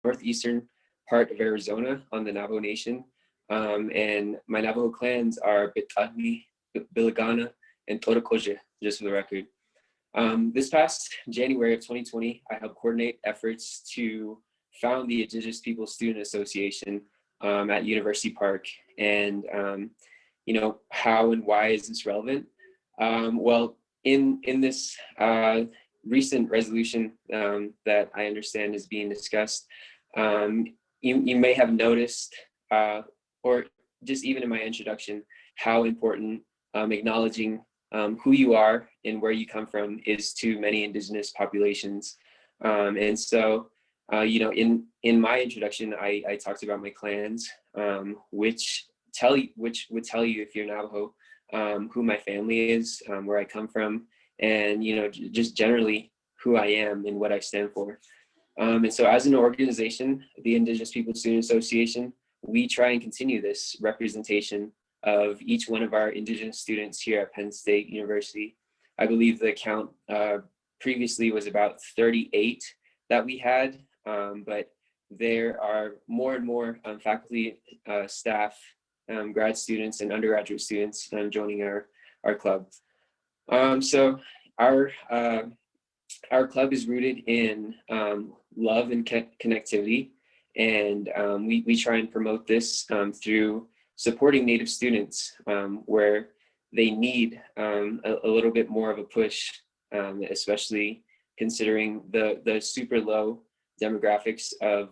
northeastern part of Arizona on the Navajo Nation. And my Navajo clans are Bitagni, Biligana, and Totocoche, just for the record. This past January of 2020, I helped coordinate efforts to found the Indigenous People Student Association at University Park. And, how and why is this relevant? Well, in this recent resolution that I understand is being discussed, you may have noticed, or just even in my introduction, how important acknowledging who you are and where you come from is to many Indigenous populations. And so, in my introduction, I talked about my clans, which would tell you, if you're Navajo, who my family is, where I come from, and just generally who I am and what I stand for. And so, as an organization, the Indigenous People Student Association, we try and continue this representation of each one of our Indigenous students here at Penn State University. I believe the count previously was about 38 that we had, but there are more and more faculty, staff, grad students, and undergraduate students joining our club. So our club is rooted in love and connectivity, and we try and promote this through supporting Native students where they need a little bit more of a push, especially considering the super low demographics of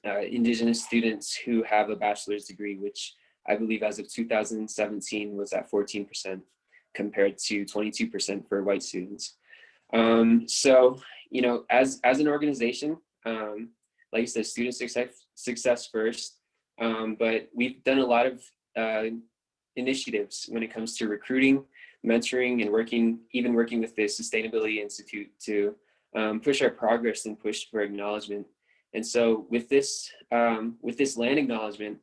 Indigenous students who have a bachelor's degree, which I believe as of 2017 was at 14% compared to 22% for white students. So, as an organization, like I said, student success first, but we've done a lot of initiatives when it comes to recruiting, mentoring, and working with the Sustainability Institute to push our progress and push for acknowledgement. And so with this land acknowledgement,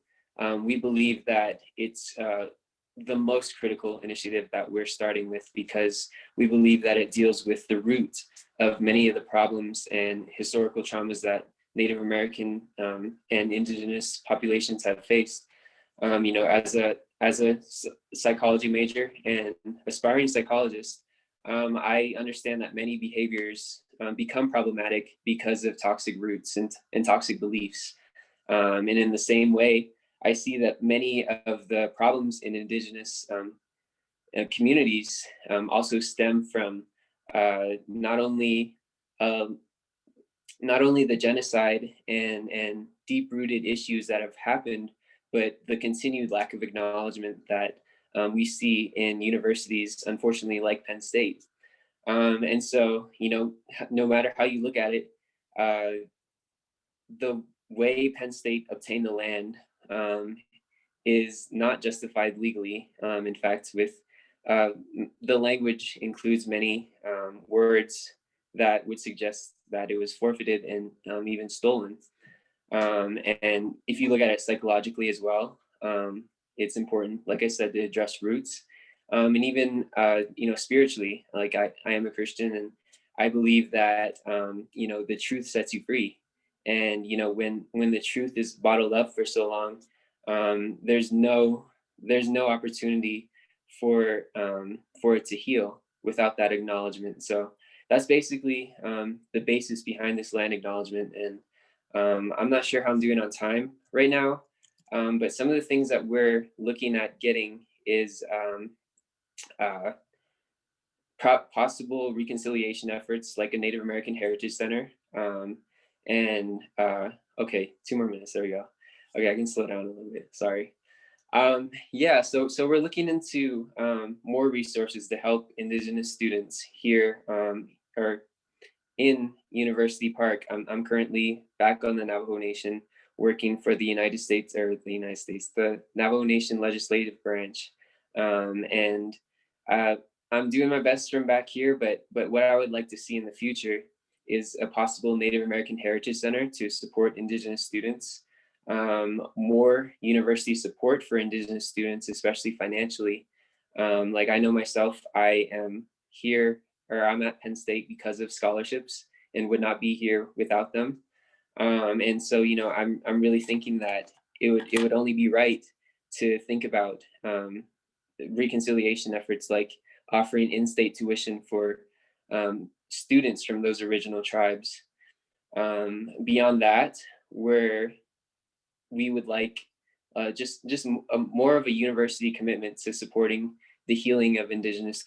we believe that it's the most critical initiative that we're starting with, because we believe that it deals with the root of many of the problems and historical traumas that Native American and Indigenous populations have faced. As a psychology major and aspiring psychologist, I understand that many behaviors become problematic because of toxic roots and toxic beliefs. And in the same way, I see that many of the problems in Indigenous communities also stem from not only the genocide and deep-rooted issues that have happened, but the continued lack of acknowledgement that we see in universities, unfortunately, like Penn State. And so, no matter how you look at it, the way Penn State obtained the land is not justified legally. In fact, with the language includes many words that would suggest that it was forfeited and even stolen. And if you look at it psychologically as well, it's important, like I said, to address roots. And even, spiritually, like I am a Christian, and I believe that, the truth sets you free. And, when the truth is bottled up for so long, there's no opportunity for it to heal without that acknowledgement. So that's basically the basis behind this land acknowledgement. And I'm not sure how I'm doing on time right now, but some of the things that we're looking at getting is possible reconciliation efforts, like a Native American Heritage Center. Okay, 2 more minutes, there we go. Okay, I can slow down a little bit, sorry. So we're looking into more resources to help Indigenous students here or in University Park. I'm currently back on the Navajo Nation, working for the Navajo Nation Legislative Branch. And I'm doing my best from back here, but what I would like to see in the future is a possible Native American Heritage Center to support Indigenous students, more university support for Indigenous students, especially financially. Like I know myself, I am here, or I'm at Penn State because of scholarships and would not be here without them. And so, you know, I'm really thinking that it would only be right to think about reconciliation efforts like offering in-state tuition for students from those original tribes. Beyond that, where we would like just more of a university commitment to supporting the healing of indigenous,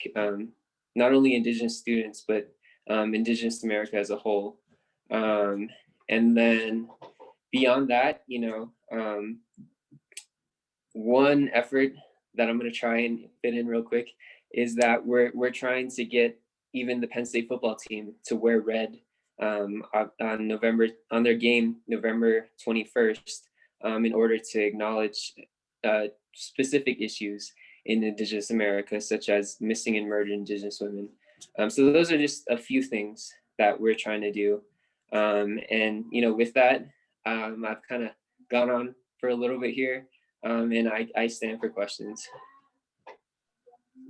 not only indigenous students, but indigenous America as a whole. Um, and then beyond that, you know, one effort that I'm going to try and fit in real quick is that we're trying to get even the Penn State football team to wear red on their game November 21st, in order to acknowledge specific issues in Indigenous America, such as missing and murdered Indigenous women. So those are just a few things that we're trying to do. And you know, with that, I've kind of gone on for a little bit here, and I stand for questions.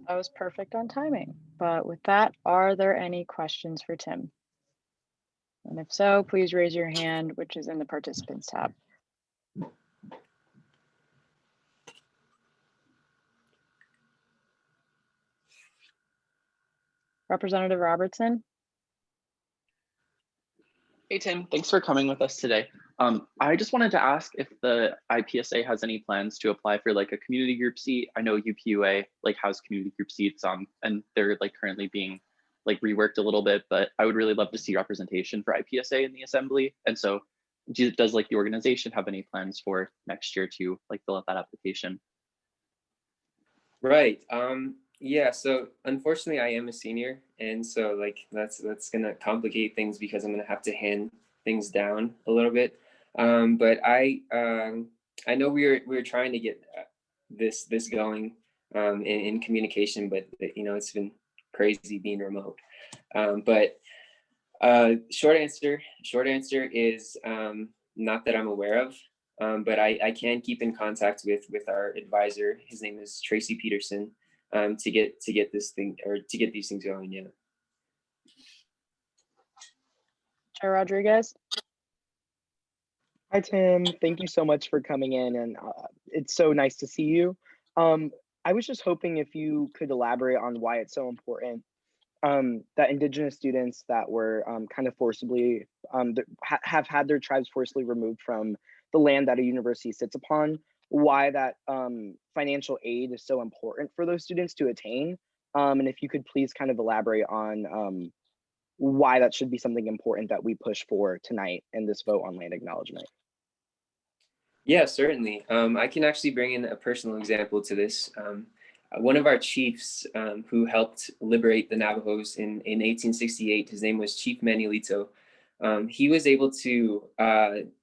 That was perfect on timing. But with that, are there any questions for Tim? And if so, please raise your hand, which is in the participants tab. Representative Robertson? Hey, Tim, thanks for coming with us today. I just wanted to ask if the IPSA has any plans to apply for like a community group seat. I know UPUA like has community group seats, and they're like currently being like reworked a little bit, but I would really love to see representation for IPSA in the assembly. And so does like the organization have any plans for next year to like fill out that application? Right. Yeah, so unfortunately I am a senior, and so like that's gonna complicate things because I'm gonna have to hand things down a little bit. But I know we were trying to get this going in communication, but you know, it's been crazy being remote. But short answer is not that I'm aware of. But I can keep in contact with our advisor. His name is Tracy Peterson, to get this thing, or to get these things going. Yeah. Chair Rodriguez? Hi, Tim. Thank you so much for coming in, and it's so nice to see you. I was just hoping if you could elaborate on why it's so important that Indigenous students that were kind of forcibly have had their tribes forcibly removed from the land that a university sits upon, why that financial aid is so important for those students to attain, and if you could please kind of elaborate on why that should be something important that we push for tonight in this vote on land acknowledgement. Yeah, certainly. I can actually bring in a personal example to this. One of our chiefs, who helped liberate the Navajos in 1868, his name was Chief Manuelito. He was able to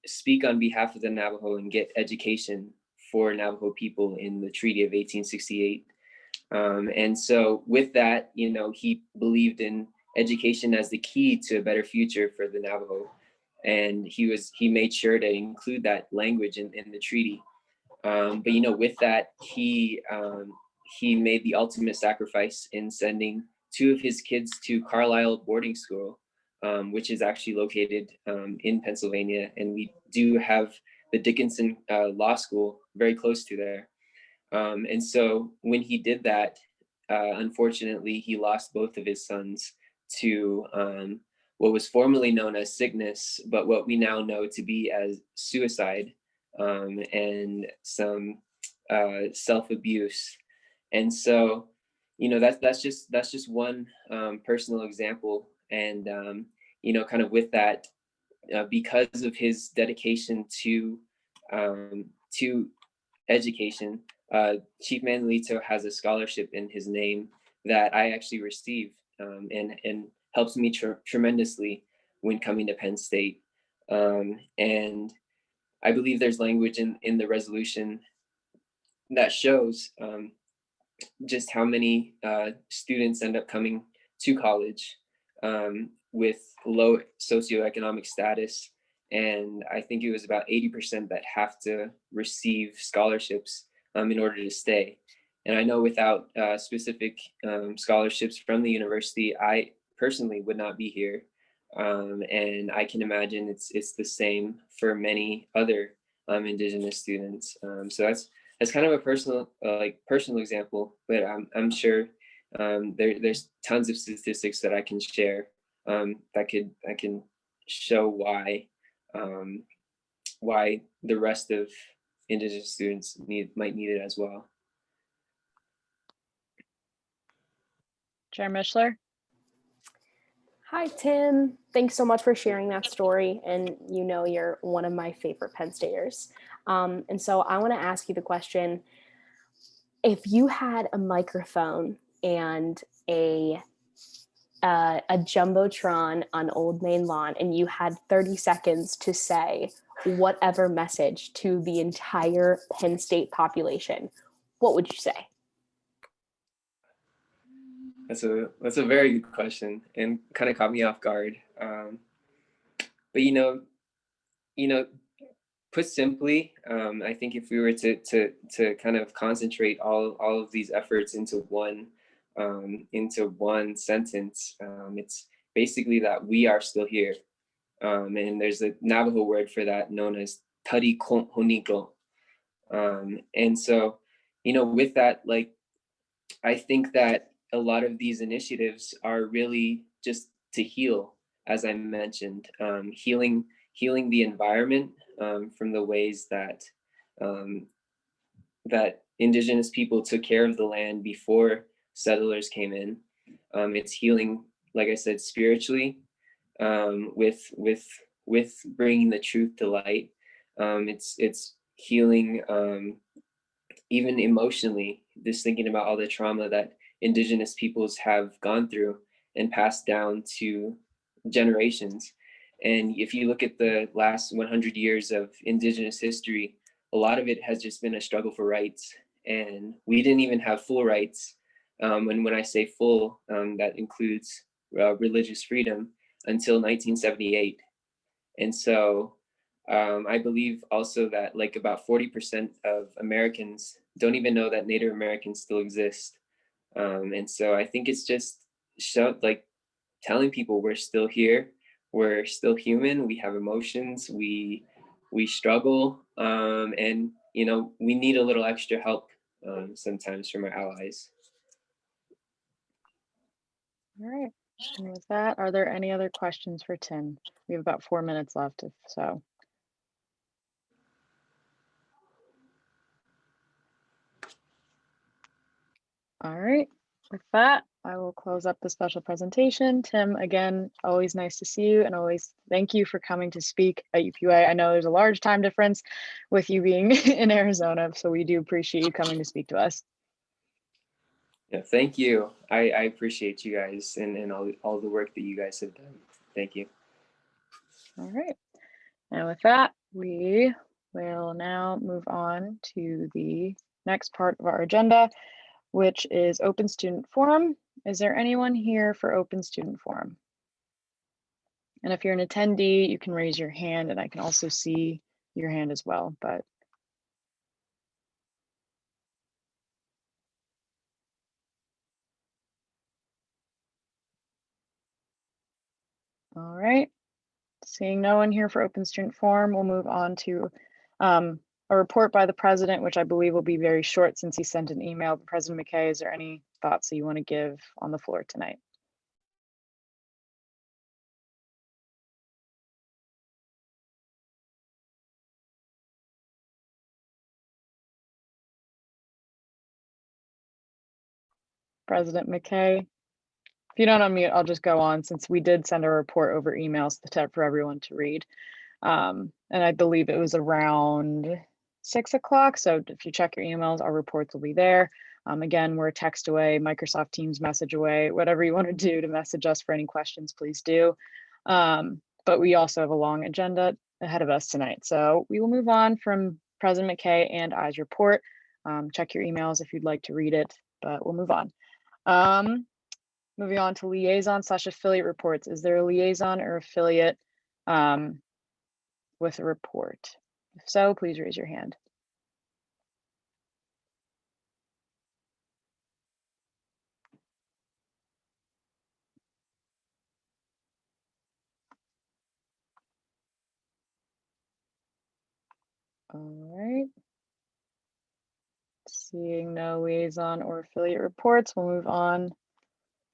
speak on behalf of the Navajo and get education for Navajo people in the Treaty of 1868. And so with that, you know, he believed in education as the key to a better future for the Navajo. And he made sure to include that language in the treaty. But you know, with that, he made the ultimate sacrifice in sending two of his kids to Carlisle boarding school, which is actually located in Pennsylvania, and we do have the Dickinson Law School very close to there. And so when he did that, unfortunately, he lost both of his sons to what was formerly known as sickness, but what we now know to be as suicide, and some self-abuse. And so, you know, that's just one personal example. And you know, kind of with that, because of his dedication to education, Chief Manuelito has a scholarship in his name that I actually received, and helps me tremendously when coming to Penn State. And I believe there's language in the resolution that shows just how many students end up coming to college with low socioeconomic status. And I think it was about 80% that have to receive scholarships in order to stay. And I know without specific scholarships from the university, I personally would not be here. And I can imagine it's the same for many other Indigenous students. So that's kind of a personal example, but I'm sure there's tons of statistics that I can share that can show why the rest of Indigenous students might need it as well. Chair Mishler? Hi, Tim. Thanks so much for sharing that story. And you know, you're one of my favorite Penn Staters. And so I want to ask you the question, if you had a microphone and a Jumbotron on Old Main Lawn, and you had 30 seconds to say whatever message to the entire Penn State population, what would you say? That's a very good question and kind of caught me off guard. But put simply, I think if we were to kind of concentrate all of these efforts into one sentence, it's basically that we are still here. And there's a Navajo word for that known as tari honiko. And so, with that, like, I think that a lot of these initiatives are really just to heal, as I mentioned, healing the environment from the ways um, that Indigenous people took care of the land before settlers came in. It's healing, like I said, spiritually, with bringing the truth to light. It's healing even emotionally, just thinking about all the trauma that Indigenous peoples have gone through and passed down to generations. And if you look at the last 100 years of Indigenous history, a lot of it has just been a struggle for rights. And we didn't even have full rights. And when I say full, that includes religious freedom until 1978. And so I believe also that like about 40% of Americans don't even know that Native Americans still exist. And so I think it's just telling people we're still here, we're still human, we have emotions, we struggle, and we need a little extra help sometimes from our allies. All right. And with that, are there any other questions for Tim? We have about 4 minutes left, if so. All right. With that, I will close up the special presentation. Tim, again, always nice to see you, and always thank you for coming to speak at UPUA. I know there's a large time difference with you being in Arizona, so we do appreciate you coming to speak to us. Yeah, thank you. I appreciate you guys and all the work that you guys have done. Thank you. All right. And with that, we will now move on to the next part of our agenda, which is Open Student Forum. Is there anyone here for Open Student Forum? And if you're an attendee, you can raise your hand, and I can also see your hand as well. But all right, seeing no one here for Open Student Forum, we'll move on to a report by the president, which I believe will be very short since he sent an email. President McKay, is there any thoughts that you want to give on the floor tonight? President McKay. If you don't unmute, I'll just go on, since we did send a report over emails for everyone to read. And I believe it was around 6 o'clock. So if you check your emails, our reports will be there. Again, we're a text away, Microsoft Teams message away, whatever you want to do to message us for any questions, please do. But we also have a long agenda ahead of us tonight. So we will move on from President McKay and I's report. Check your emails if you'd like to read it, but we'll move on. Moving on to liaison/affiliate reports. Is there a liaison or affiliate with a report? If so, please raise your hand. All right. Seeing no liaison or affiliate reports, we'll move on.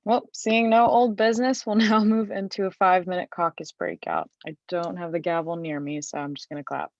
Well, seeing no old business, we'll now move into a 5-minute caucus breakout. I don't have the gavel near me, so I'm just going to clap.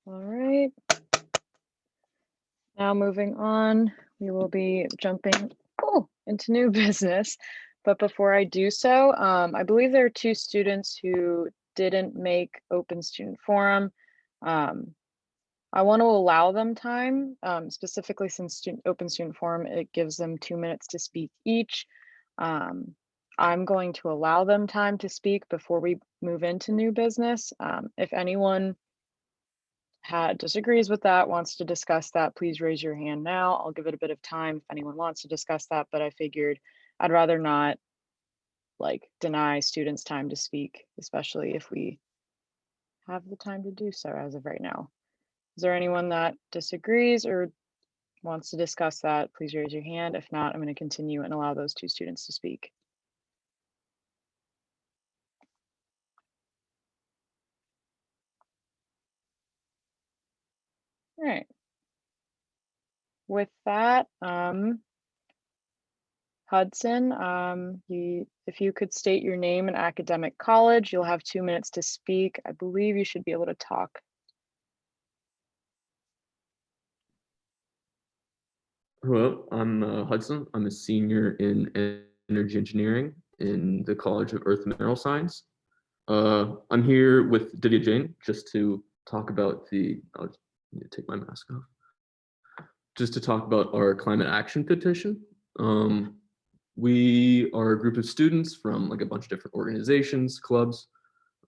All right. Now moving on, we will be jumping into new business. But before I do so, I believe there are 2 students who didn't make open student forum. I want to allow them time, specifically since open student forum, it gives them 2 minutes to speak each. I'm going to allow them time to speak before we move into new business. If anyone disagrees with that, wants to discuss that, please raise your hand now. I'll give it a bit of time if anyone wants to discuss that, but I figured I'd rather not like deny students time to speak, especially if we have the time to do so as of right now. Is there anyone that disagrees or wants to discuss that? Please raise your hand. If not, I'm going to continue and allow those 2 students to speak. All right. With that, Hudson, if you could state your name and academic college, you'll have 2 minutes to speak. I believe you should be able to talk. Hello, I'm Hudson. I'm a senior in energy engineering in the College of Earth and Mineral Science. I'm here with Divya Jain just to talk about I'll just need to take my mask off. Just to talk about our climate action petition. We are a group of students from like a bunch of different organizations, clubs.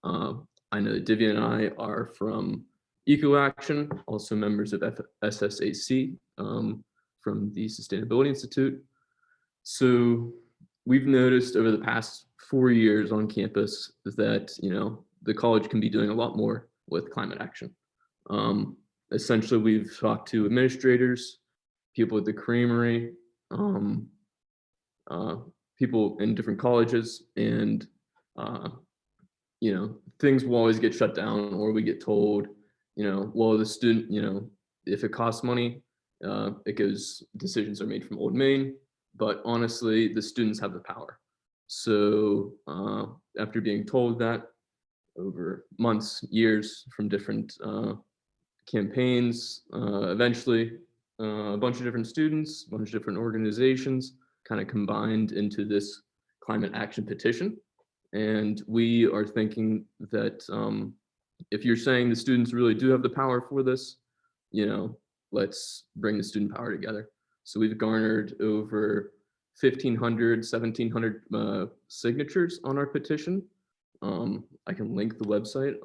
I know that Divya and I are from Eco Action, also members of SSAC, from the Sustainability Institute. So we've noticed over the past 4 years on campus that, the college can be doing a lot more with climate action. Essentially, we've talked to administrators, people at the creamery, people in different colleges, and things will always get shut down, or we get told, well, the student, if it costs money, decisions are made from Old Main, but honestly, the students have the power. So after being told that over months, years from different campaigns, eventually a bunch of different students, a bunch of different organizations kind of combined into this climate action petition. And we are thinking that if you're saying the students really do have the power for this, let's bring the student power together. So we've garnered over 1,500, 1,700 signatures on our petition. I can link the website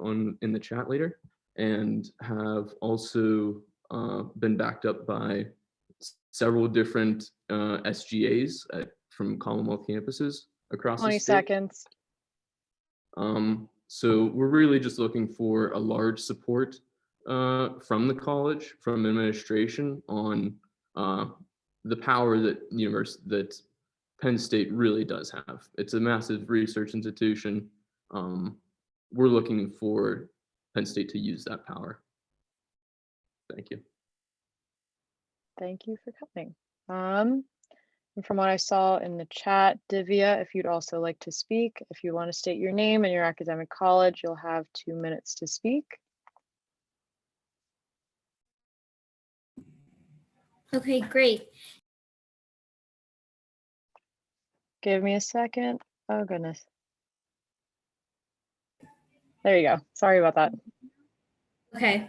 in the chat later, and have also been backed up by several different SGAs from Commonwealth campuses across 20 the state. seconds. So we're really just looking for a large support from the college, from administration, on the power that Penn State really does have. It's a massive research institution. We're looking for Penn State to use that power. Thank you. Thank you for coming. And from what I saw in the chat, Divya, if you'd also like to speak, if you want to state your name and your academic college, you'll have 2 minutes to speak. Okay, great. Give me a second. Oh, goodness. There you go. Sorry about that. Okay.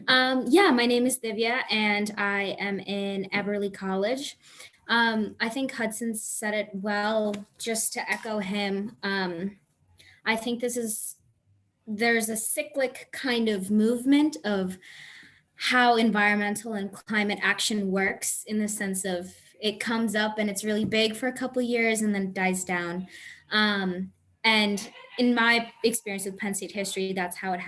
Yeah, my name is Divya and I am in Eberly College. I think Hudson said it well. Just to echo him, I think there's a cyclic kind of movement of how environmental and climate action works, in the sense of it comes up and it's really big for a couple of years and then dies down. And in my experience with Penn State history, that's how it's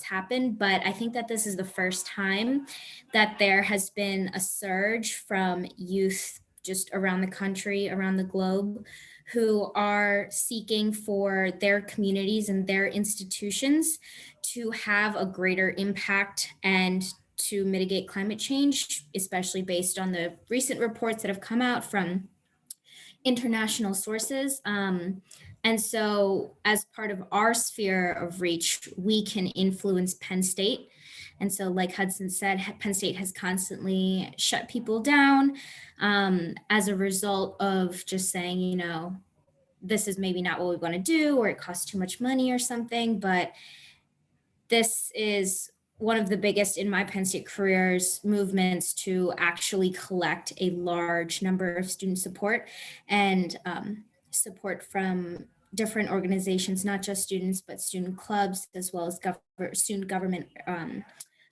happened. But I think that this is the first time that there has been a surge from youth just around the country, around the globe, who are seeking for their communities and their institutions to have a greater impact and to mitigate climate change, especially based on the recent reports that have come out from international sources. And so as part of our sphere of reach, we can influence Penn State. And so like Hudson said, Penn State has constantly shut people down as a result of just saying, you know, this is maybe not what we want to do, or it costs too much money or something. But this is one of the biggest in my Penn State careers movements to actually collect a large number of student support and support from different organizations, not just students, but student clubs, as well as student government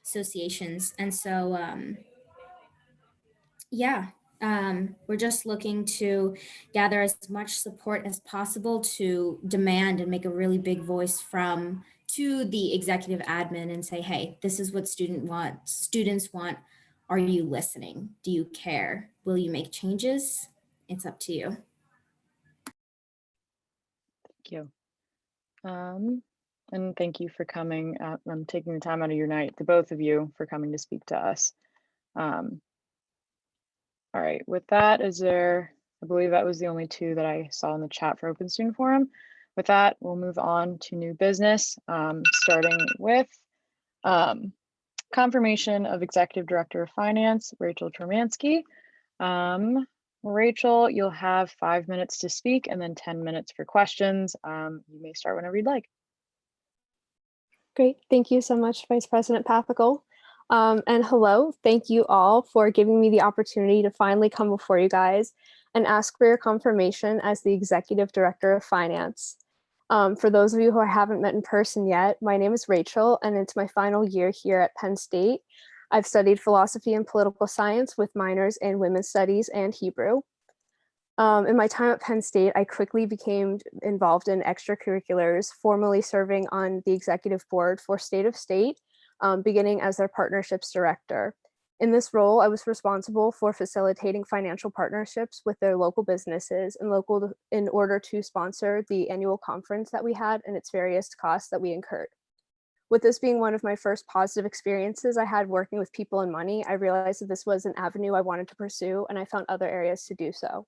associations. And so, yeah, we're just looking to gather as much support as possible to demand and make a really big voice to the executive admin and say, hey, this is what students want. Are you listening? Do you care? Will you make changes? It's up to you. Thank you. And thank you for coming, taking the time out of your night, the both of you, for coming to speak to us. All right, with that, I believe that was the only two that I saw in the chat for Open Student Forum. With that, we'll move on to new business, starting with confirmation of Executive Director of Finance, Rachel Tromansky. Rachel, you'll have 5 minutes to speak and then 10 minutes for questions. You may start whenever you'd like. Great. Thank you so much, Vice President Pathical. And hello, thank you all for giving me the opportunity to finally come before you guys and ask for your confirmation as the Executive Director of Finance. For those of you who I haven't met in person yet, my name is Rachel, and it's my final year here at Penn State. I've studied philosophy and political science with minors in women's studies and Hebrew. In my time at Penn State, I quickly became involved in extracurriculars, formally serving on the executive board for State of State, beginning as their partnerships director. In this role, I was responsible for facilitating financial partnerships with their local businesses in order to sponsor the annual conference that we had and its various costs that we incurred. With this being one of my first positive experiences I had working with people and money, I realized that this was an avenue I wanted to pursue, and I found other areas to do so.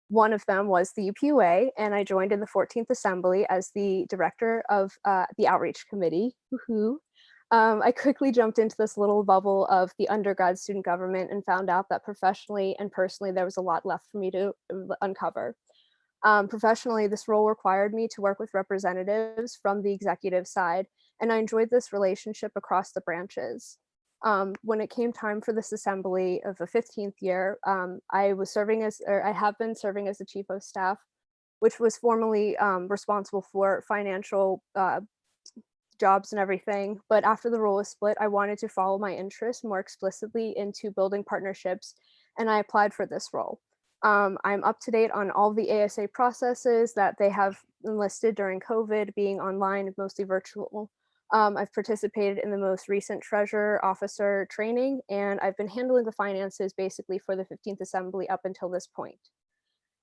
One of them was the UPUA, and I joined in the 14th Assembly as the director of the Outreach Committee. Woohoo! I quickly jumped into this little bubble of the undergrad student government and found out that professionally and personally, there was a lot left for me to uncover. Professionally, this role required me to work with representatives from the executive side, and I enjoyed this relationship across the branches. When it came time for this assembly of the 15th year, I have been serving as the chief of staff, which was formerly responsible for financial jobs and everything. But after the role was split, I wanted to follow my interests more explicitly into building partnerships, and I applied for this role. I'm up to date on all the ASA processes that they have enlisted during COVID, being online, mostly virtual. I've participated in the most recent treasurer officer training, and I've been handling the finances basically for the 15th Assembly up until this point.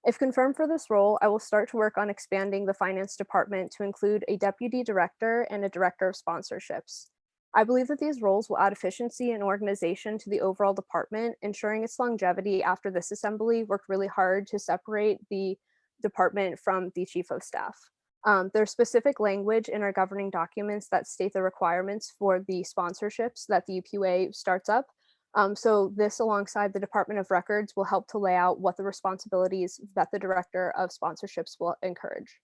If confirmed for this role, I will start to work on expanding the finance department to include a deputy director and a director of sponsorships. I believe that these roles will add efficiency and organization to the overall department, ensuring its longevity after this assembly worked really hard to separate the department from the chief of staff. There's specific language in our governing documents that state the requirements for the sponsorships that the UPUA starts up. So this, alongside the Department of Records, will help to lay out what the responsibilities that the Director of Sponsorships will encourage.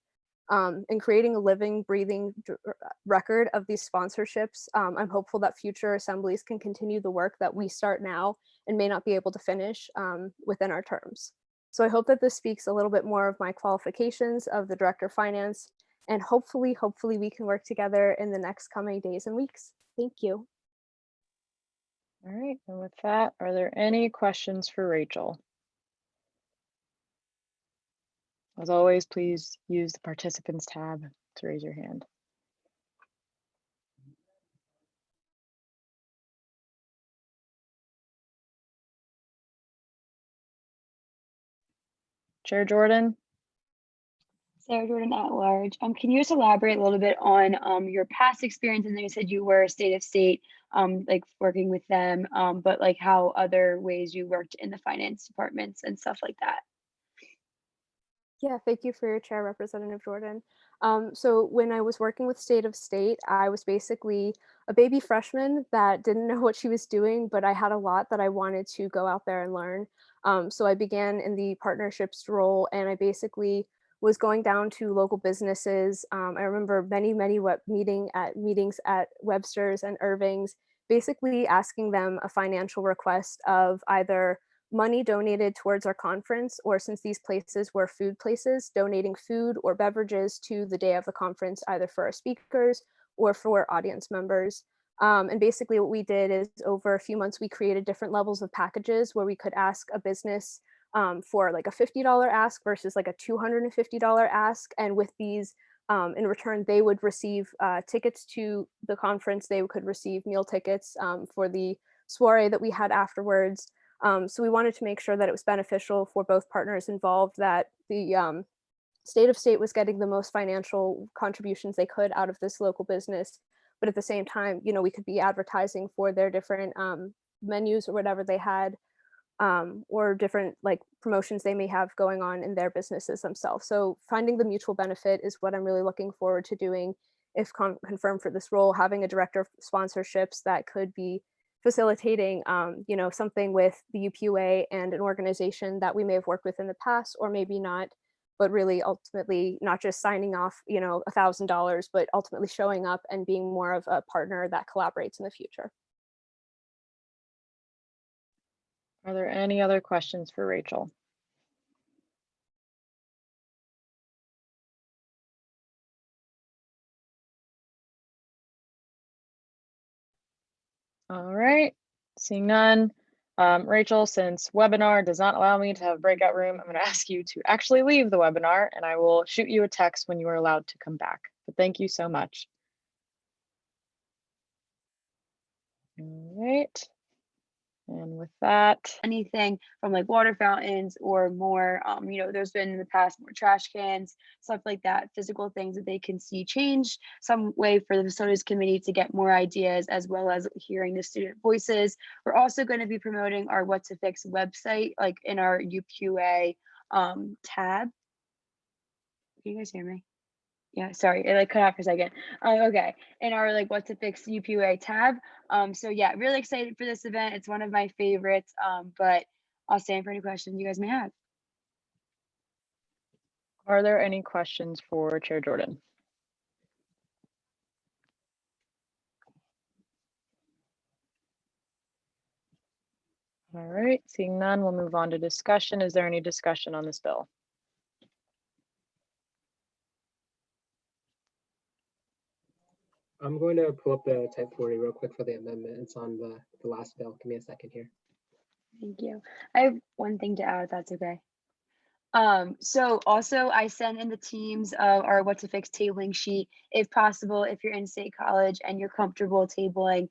In creating a living, breathing record of these sponsorships, I'm hopeful that future assemblies can continue the work that we start now and may not be able to finish within our terms. So I hope that this speaks a little bit more of my qualifications of the Director of Finance, and hopefully we can work together in the next coming days and weeks. Thank you. All right, and with that, are there any questions for Rachel? As always, please use the participants tab to raise your hand. Chair Jordan? Sarah Jordan at large. Can you just elaborate a little bit on your past experience? And then you said you were State of State, like working with them, but like how other ways you worked in the finance departments and stuff like that. Yeah, thank you for your chair, Representative Jordan. So when I was working with State of State, I was basically a baby freshman that didn't know what she was doing, but I had a lot that I wanted to go out there and learn. So I began in the partnerships role, and I basically was going down to local businesses. I remember many meetings at Webster's and Irving's, basically asking them a financial request of either money donated towards our conference, or since these places were food places, donating food or beverages to the day of the conference, either for our speakers or for audience members. And basically what we did is over a few months, we created different levels of packages where we could ask a business for like a $50 ask versus like a $250 ask. And with these, in return, they would receive tickets to the conference. They could receive meal tickets for the soiree that we had afterwards. So we wanted to make sure that it was beneficial for both partners involved, that the State of State was getting the most financial contributions they could out of this local business. But at the same time, you know, we could be advertising for their different menus or whatever they had, or different like promotions they may have going on in their businesses themselves. So finding the mutual benefit is what I'm really looking forward to doing if confirmed for this role, having a director of sponsorships that could be facilitating, you know, something with the UPUA and an organization that we may have worked with in the past, or maybe not, but really ultimately not just signing off, you know, $1,000, but ultimately showing up and being more of a partner that collaborates in the future. Are there any other questions for Rachel? All right, seeing none. Rachel, since webinar does not allow me to have a breakout room, I'm going to ask you to actually leave the webinar, and I will shoot you a text when you are allowed to come back. But thank you so much. All right. And with that, Anything from like water fountains or more, you know, there's been in the past more trash cans, stuff like that, physical things that they can see change, some way for the facilities committee to get more ideas, as well as hearing the student voices. We're also going to be promoting our What to Fix website, like in our UPUA tab. Can you guys hear me? Yeah, sorry, it like cut out for a second. Okay, in our like What to Fix UPUA tab. So yeah, really excited for this event. It's one of my favorites. But I'll stand for any questions you guys may have. are there any questions for Chair Jordan? All right, seeing none, we'll move on to discussion. Is there any discussion on this bill? I'm going to pull up the type 40 real quick for the amendment. It's on the last bill. Give me a second here. Thank you. I have one thing to add, if that's okay. So also I send in the teams our What to Fix tabling sheet, if possible. If you're in State College and you're comfortable tabling,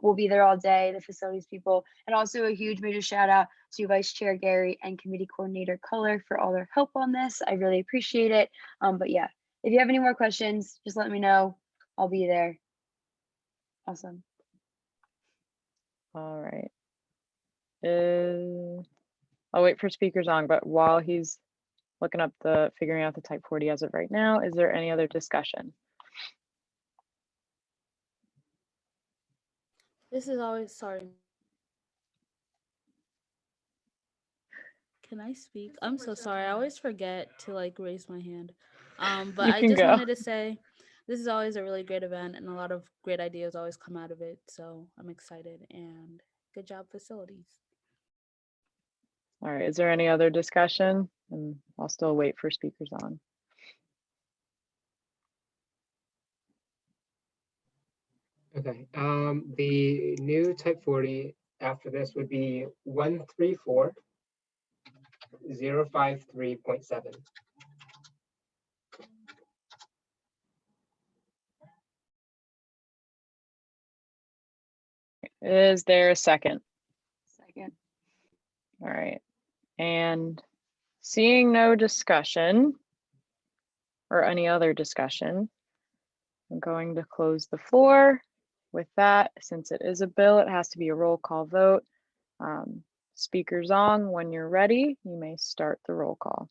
we'll be there all day, the facilities people. And also a huge major shout out to Vice Chair Gary and Committee Coordinator Culler for all their help on this. I really appreciate it. But yeah, if you have any more questions, just let me know. I'll be there. Awesome. All right. I'll wait for speakers on, but while he's looking up figuring out the type 40 as of right now, is there any other discussion? This is always, sorry. Can I speak? I'm so sorry. I always forget to like raise my hand. But You I can just go. wanted to say this is always a really great event and a lot of great ideas always come out of it. So I'm excited and good job, facilities. All right, is there any other discussion? And I'll still wait for speakers on. Okay, the new type 40 after this would be 134.053.7. Is there a second? Second. All right, and seeing no discussion or any other discussion, I'm going to close the floor. With that, since it is a bill, it has to be a roll call vote. Speakers on, when you're ready, you may start the roll call.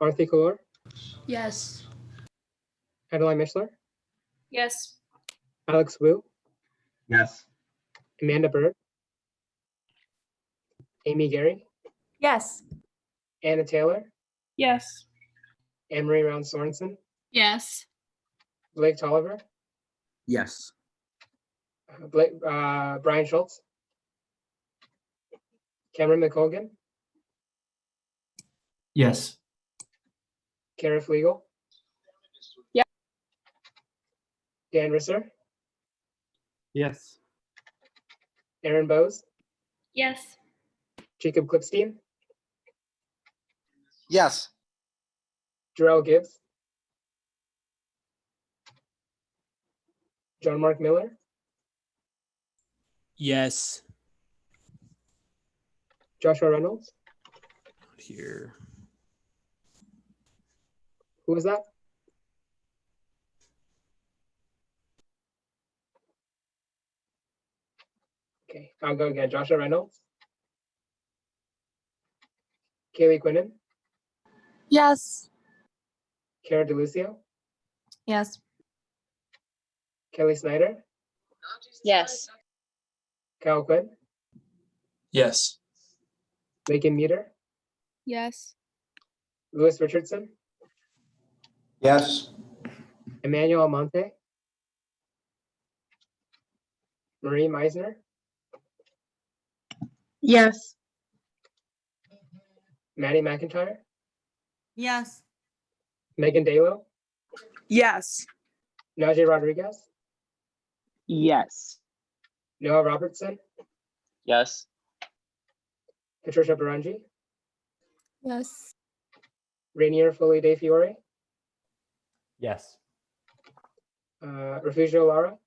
Arthi Kaur, Yes. Adeline Mishler, Yes. Alex Wu, Yes. Amanda Bird, Amy Gary, Yes. Anna Taylor, Yes. Anne-Marie Round Sorensen, Yes. Blake Tolliver, Yes. Brian Schultz, Cameron McColgan, Yes. Kara Flegel, Yeah. Dan Risser, Yes. Aaron Bowes, Yes. Jacob Clipstein, Yes. Jarrell Gibbs, John Mark Miller, Yes. Joshua Reynolds. Here. Who was that? Okay, I'll go again. Joshua Reynolds, Kaylee Quinnen, Yes. Kara DeLucio, Yes. Kelly Snyder, Yes. Kyle Quinn, Yes. Lakin Meter, Yes. Louis Richardson, Yes. Emmanuel Almonte, Marie Meisner, Yes. Maddie McIntyre, Yes. Megan Dalo, Yes. Najee Rodriguez, Yes. Noah Robertson, Yes. Patricia Barangi, Yes. Rainier Foley De Fiore, Yes. Refugio Lara,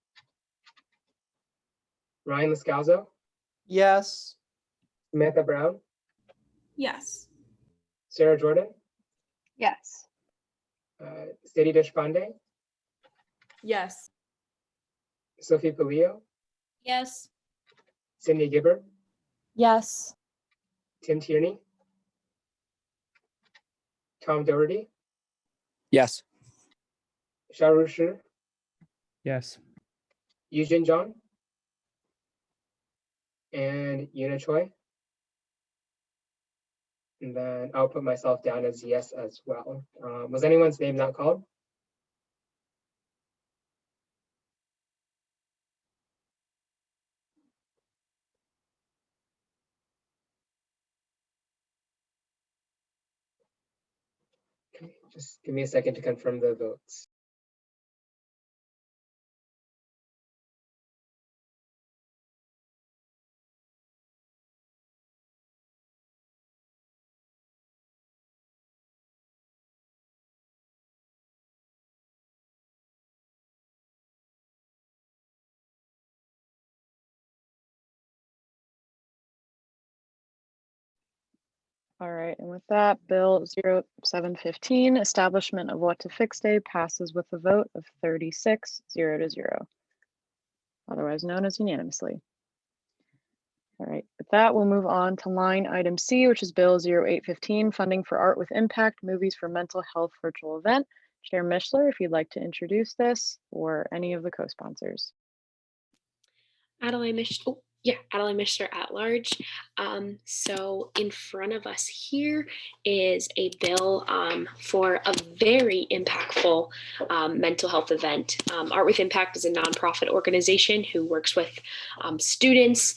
Ryan Lascalzo, Yes. Samantha Brown, Yes. Sarah Jordan, Yes. Sadie Deshpande, Yes. Sophie Palio, Yes. Cindy Gibbard, Yes. Tim Tierney, Tom Doherty, Yes. Sharu Shu, Yes. Eugene John, and Yuna Choi. And then I'll put myself down as yes as well. Was anyone's name not called? Okay, just give me a second to confirm the votes. All right, and with that, Bill 0715, Establishment of What to Fix Day passes with a vote of 36-0. Otherwise known as unanimously. All right, with that, we'll move on to line item C, which is Bill 0815, Funding for Art with Impact, Movies for Mental Health Virtual Event. Chair Mishler, if you'd like to introduce this, or any of the co-sponsors. Adeline Mishler at large. So in front of us here is a bill for a very impactful mental health event. Art with Impact is a nonprofit organization who works with students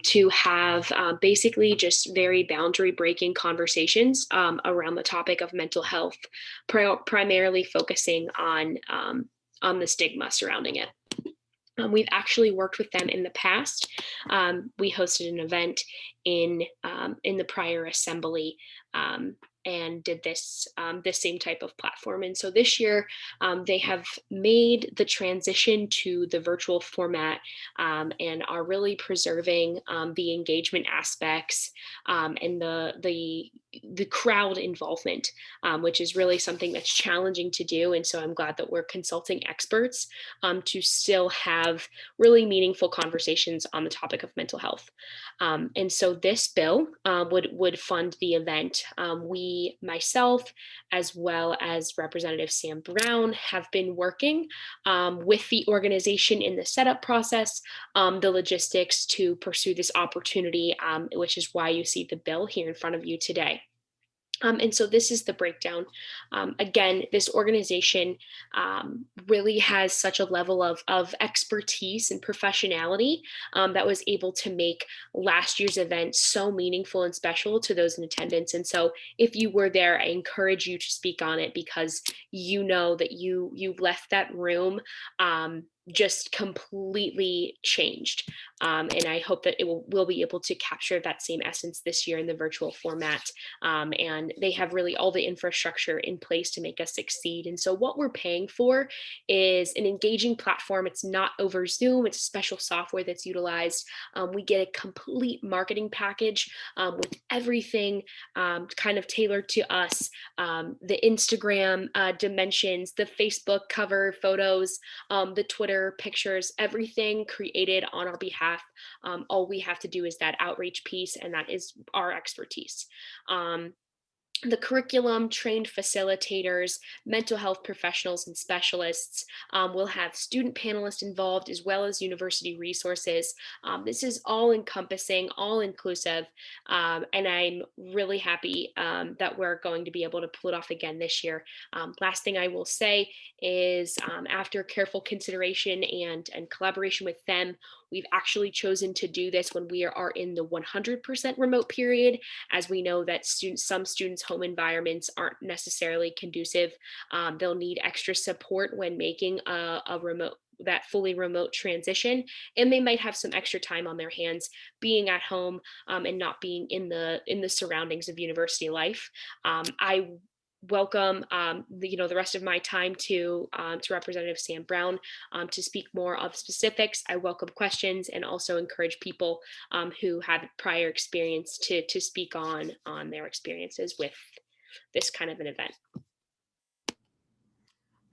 to have basically just very boundary breaking conversations around the topic of mental health, primarily focusing on the stigma surrounding it. We've actually worked with them in the past. We hosted an event in the prior assembly and did this same type of platform. And so this year they have made the transition to the virtual format and are really preserving the engagement aspects and the the crowd involvement, which is really something that's challenging to do. And so I'm glad that we're consulting experts to still have really meaningful conversations on the topic of mental health. And so this bill would fund the event. Myself, as well as Representative Sam Brown, have been working with the organization in the setup process, the logistics to pursue this opportunity, which is why you see the bill here in front of you today. And so this is the breakdown. Again, this organization really has such a level of expertise and professionality that was able to make last year's event so meaningful and special to those in attendance. And so if you were there, I encourage you to speak on it, because you know that you left that room just completely changed. And I hope that we'll be able to capture that same essence this year in the virtual format. And they have really all the infrastructure in place to make us succeed. And so what we're paying for is an engaging platform. It's not over Zoom, it's a special software that's utilized. We get a complete marketing package with everything kind of tailored to us. The Instagram dimensions, the Facebook cover photos, the Twitter pictures, everything created on our behalf. All we have to do is that outreach piece, and that is our expertise. The curriculum, trained facilitators, mental health professionals and specialists. We'll have student panelists involved, as well as university resources. This is all encompassing, all inclusive, and I'm really happy that we're going to be able to pull it off again this year. Last thing I will say is after careful consideration and collaboration with them, we've actually chosen to do this when we are in the 100% remote period, as we know that some students' home environments aren't necessarily conducive. They'll need extra support when making that fully remote transition, and they might have some extra time on their hands being at home and not being in the surroundings of university life. I welcome the rest of my time to Representative Sam Brown to speak more of specifics. I welcome questions and also encourage people who have prior experience to speak on their experiences with this kind of an event.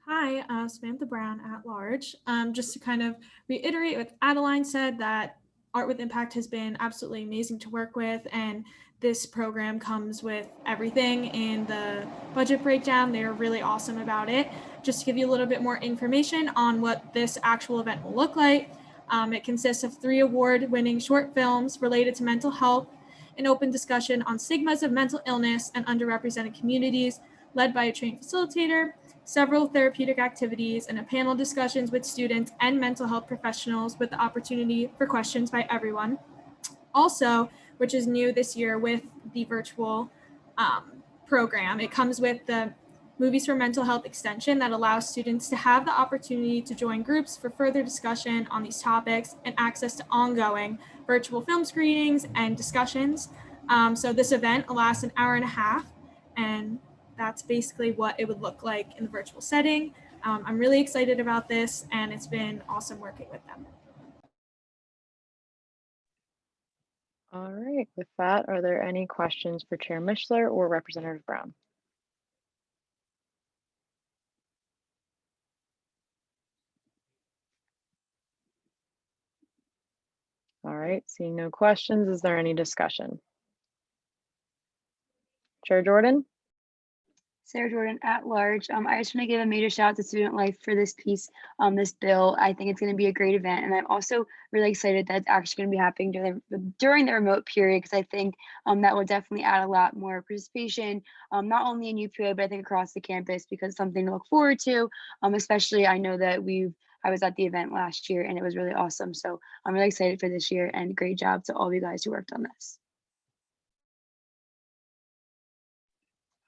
Hi, Samantha Brown at large. Just to kind of reiterate what Adeline said, that Art with Impact has been absolutely amazing to work with, and this program comes with everything in the budget breakdown. They're really awesome about it. Just to give you a little bit more information on what this actual event will look like, it consists of 3 award-winning short films related to mental health, an open discussion on stigmas of mental illness and underrepresented communities, led by a trained facilitator, several therapeutic activities, and a panel discussions with students and mental health professionals with the opportunity for questions by everyone. Also, which is new this year with the virtual program, it comes with the Movies for Mental Health extension that allows students to have the opportunity to join groups for further discussion on these topics and access to ongoing virtual film screenings and discussions. So this event lasts an hour and a half, and that's basically what it would look like in the virtual setting. I'm really excited about this, and it's been awesome working with them. All right, with that, are there any questions for Chair Mishler or Representative Brown? All right, seeing no questions, is there any discussion? Chair Jordan? Sarah Jordan at large. I just want to give a major shout out to Student Life for this piece, this bill. I think it's going to be a great event, and I'm also really excited that it's actually going to be happening during the remote period, because I think that will definitely add a lot more participation, not only in UPUA, but I think across the campus, because it's something to look forward to. Especially, I know that I was at the event last year, and it was really awesome. So I'm really excited for this year, and great job to all of you guys who worked on this.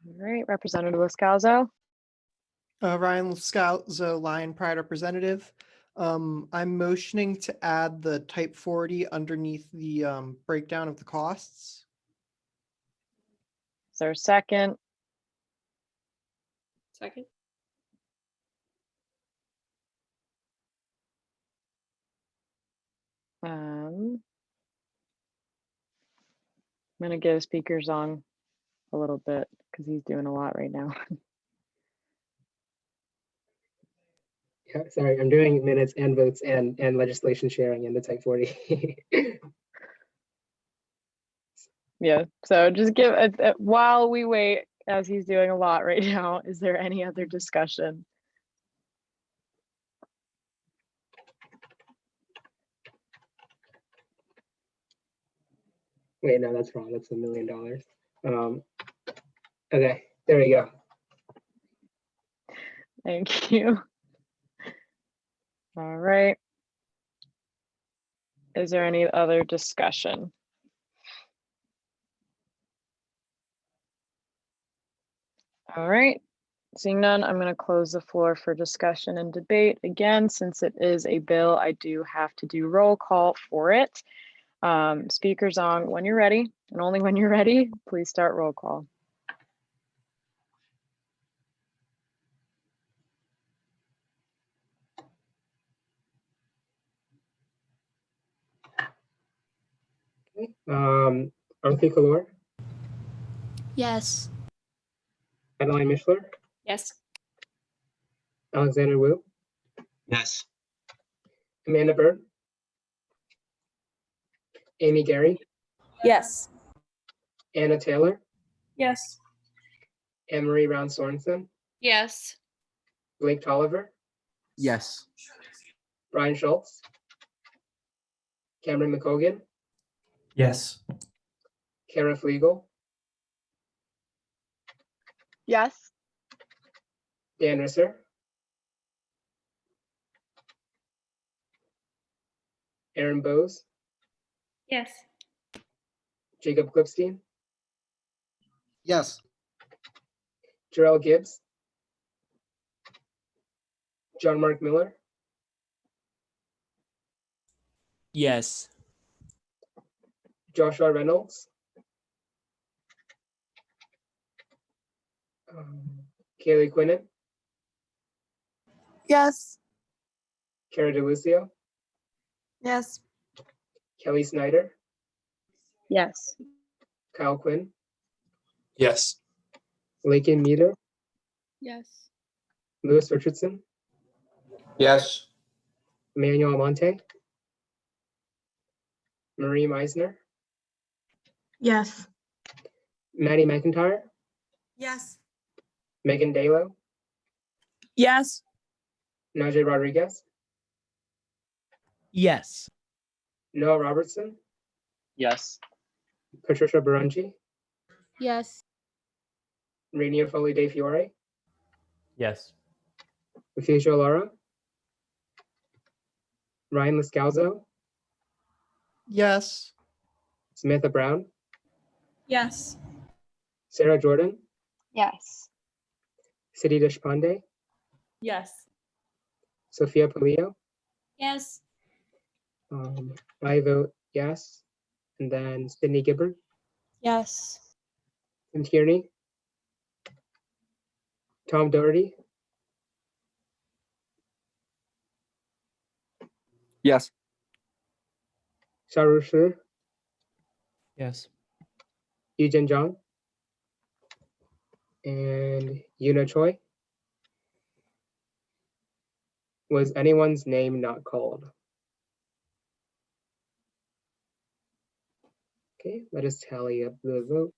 All right, Representative Liscalzo. Ryan Liscalzo, Lion Pride Representative. I'm motioning to add the type 40 underneath the breakdown of the costs. Is there a second? Second. I'm going to give speakers on a little bit because he's doing a lot right now. Yeah, sorry, I'm doing minutes and votes and legislation sharing in the type 40. Yeah, so just give while we wait, as he's doing a lot right now, is there any other discussion? Wait, no, that's wrong. That's $1 million. Okay, there we go. Thank you. All right. Is there any other discussion? All right. Seeing none, I'm going to close the floor for discussion and debate. Again, since it is a bill, I do have to do roll call for it. Speakers on when you're ready, and only when you're ready, please start roll call. Okay. Arthi Kalor, Yes. Adeline Mishler, Yes. Alexander Wu, Yes. Amanda Byrd, Amy Gary, Yes. Anna Taylor, Yes. Anne Marie Brown Sorensen, Yes. Blake Tolliver, Yes. Brian Schultz, Cameron McCogan, Yes. Kara Flegel, Yes. Dan Risser, Aaron Bowes, Yes. Jacob Clipstein, Yes. Jarrell Gibbs, John Mark Miller, Yes. Joshua Reynolds, Kaylee Quinnen, Yes. Cara DeLucio, Yes. Kelly Snyder, Yes. Kyle Quinn, Yes. Lakin Meter, Yes. Lewis Richardson, Yes. Emmanuel Monte, Marie Meisner, Yes. Maddie McIntyre, Yes. Megan Dalo, Yes. Najee Rodriguez, Yes. Noah Robertson, Yes. Patricia Barungi, Yes. Rainier Foley De Fiore, Yes. Luficio Lara, Ryan Liscalzo, Yes. Samantha Brown, Yes. Sarah Jordan, Yes. Siddhi Deshpande, Yes. Sophia Palillo. Yes. I vote yes. And then Sydney Gibbard, Yes. Tim Tierney, Tom Doherty, Yes. Sharu Shur, Yes. Yujin Zhang, and Yuna Choi. Was anyone's name not called? Okay, let us tally up the vote.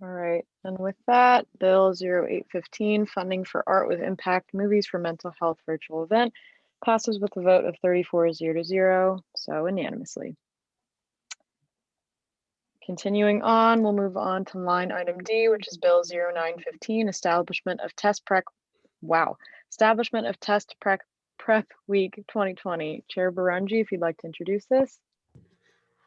All right, and with that, Bill 0815, funding for Art with Impact Movies for Mental Health virtual event, passes with a vote of 34-0, so unanimously. Continuing on, we'll move on to line item D, which is Bill 0915, establishment of test prep week 2020. Chair Barungi, if you'd like to introduce this.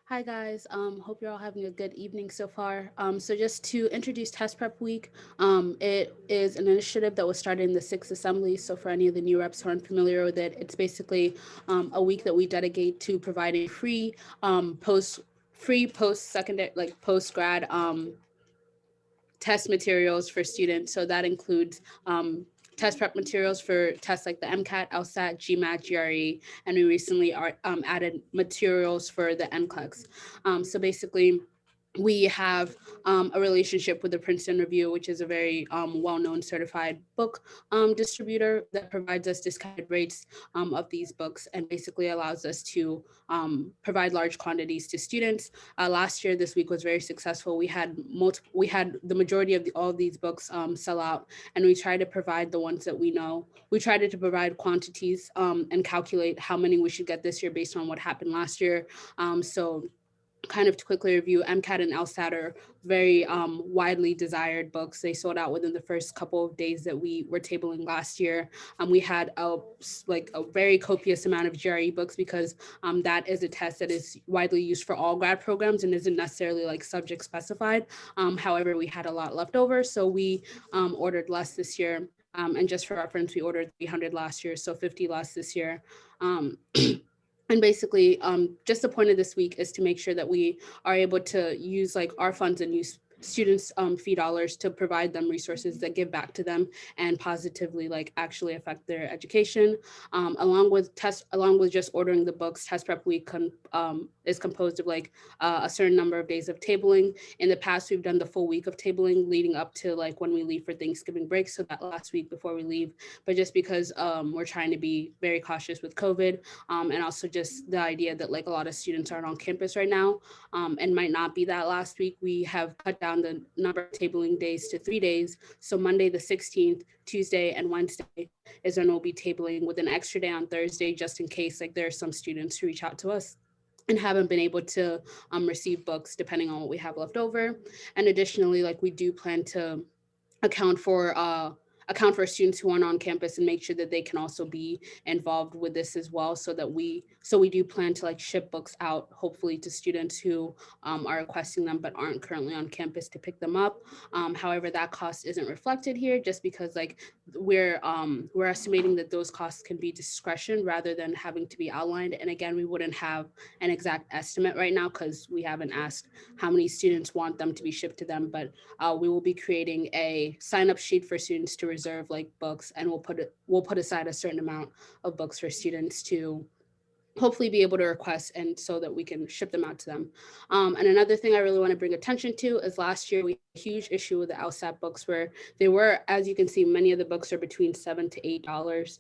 Hi guys, hope you're all having a good evening so far. So just to introduce Test Prep Week, it is an initiative that was started in the 6th Assembly. So for any of the new reps who aren't familiar with it, it's basically a week that we dedicate to providing free post-secondary, like post-grad test materials for students. So that includes test prep materials for tests like the MCAT, LSAT, GMAT, GRE, and we recently added materials for the NCLEX. So basically, we have a relationship with the Princeton Review, which is a very well-known certified book distributor that provides us discounted rates of these books and basically allows us to provide large quantities to students. Last year, this week was very successful. We had the majority of all of these books sell out, and we try to provide the ones that we know. We tried to provide quantities and calculate how many we should get this year based on what happened last year. So kind of to quickly review, MCAT and LSAT are very widely desired books. They sold out within the first couple of days that we were tabling last year. We had a very copious amount of GRE books because that is a test that is widely used for all grad programs and isn't necessarily like subject specified. However, we had a lot left over, so we ordered less this year. And just for reference, we ordered 300 last year, so 50 less this year. And basically, just the point of this week is to make sure that we are able to use like our funds and use students' fee dollars to provide them resources that give back to them and positively like actually affect their education. Along with just ordering the books, test prep week is composed of like a certain number of days of tabling. In the past, we've done the full week of tabling leading up to like when we leave for Thanksgiving break, so that last week before we leave. But just because we're trying to be very cautious with COVID, and also just the idea that like a lot of students aren't on campus right now and might not be that last week, we have cut down the number of tabling days to 3 days. So Monday the 16th, Tuesday and Wednesday is when we'll be tabling with an extra day on Thursday, just in case like there are some students who reach out to us and haven't been able to receive books depending on what we have left over. And additionally, like we do plan to account for students who aren't on campus and make sure that they can also be involved with this as well, so we do plan to like ship books out hopefully to students who are requesting them but aren't currently on campus to pick them up. However, that cost isn't reflected here just because like we're estimating that those costs can be discretion rather than having to be outlined. And again, we wouldn't have an exact estimate right now because we haven't asked how many students want them to be shipped to them, but we will be creating a sign-up sheet for students to reserve like books, and we'll put aside a certain amount of books for students to hopefully be able to request and so that we can ship them out to them. And another thing I really want to bring attention to is last year we had a huge issue with the LSAT books where they were, as you can see, many of the books are between $7 to $8.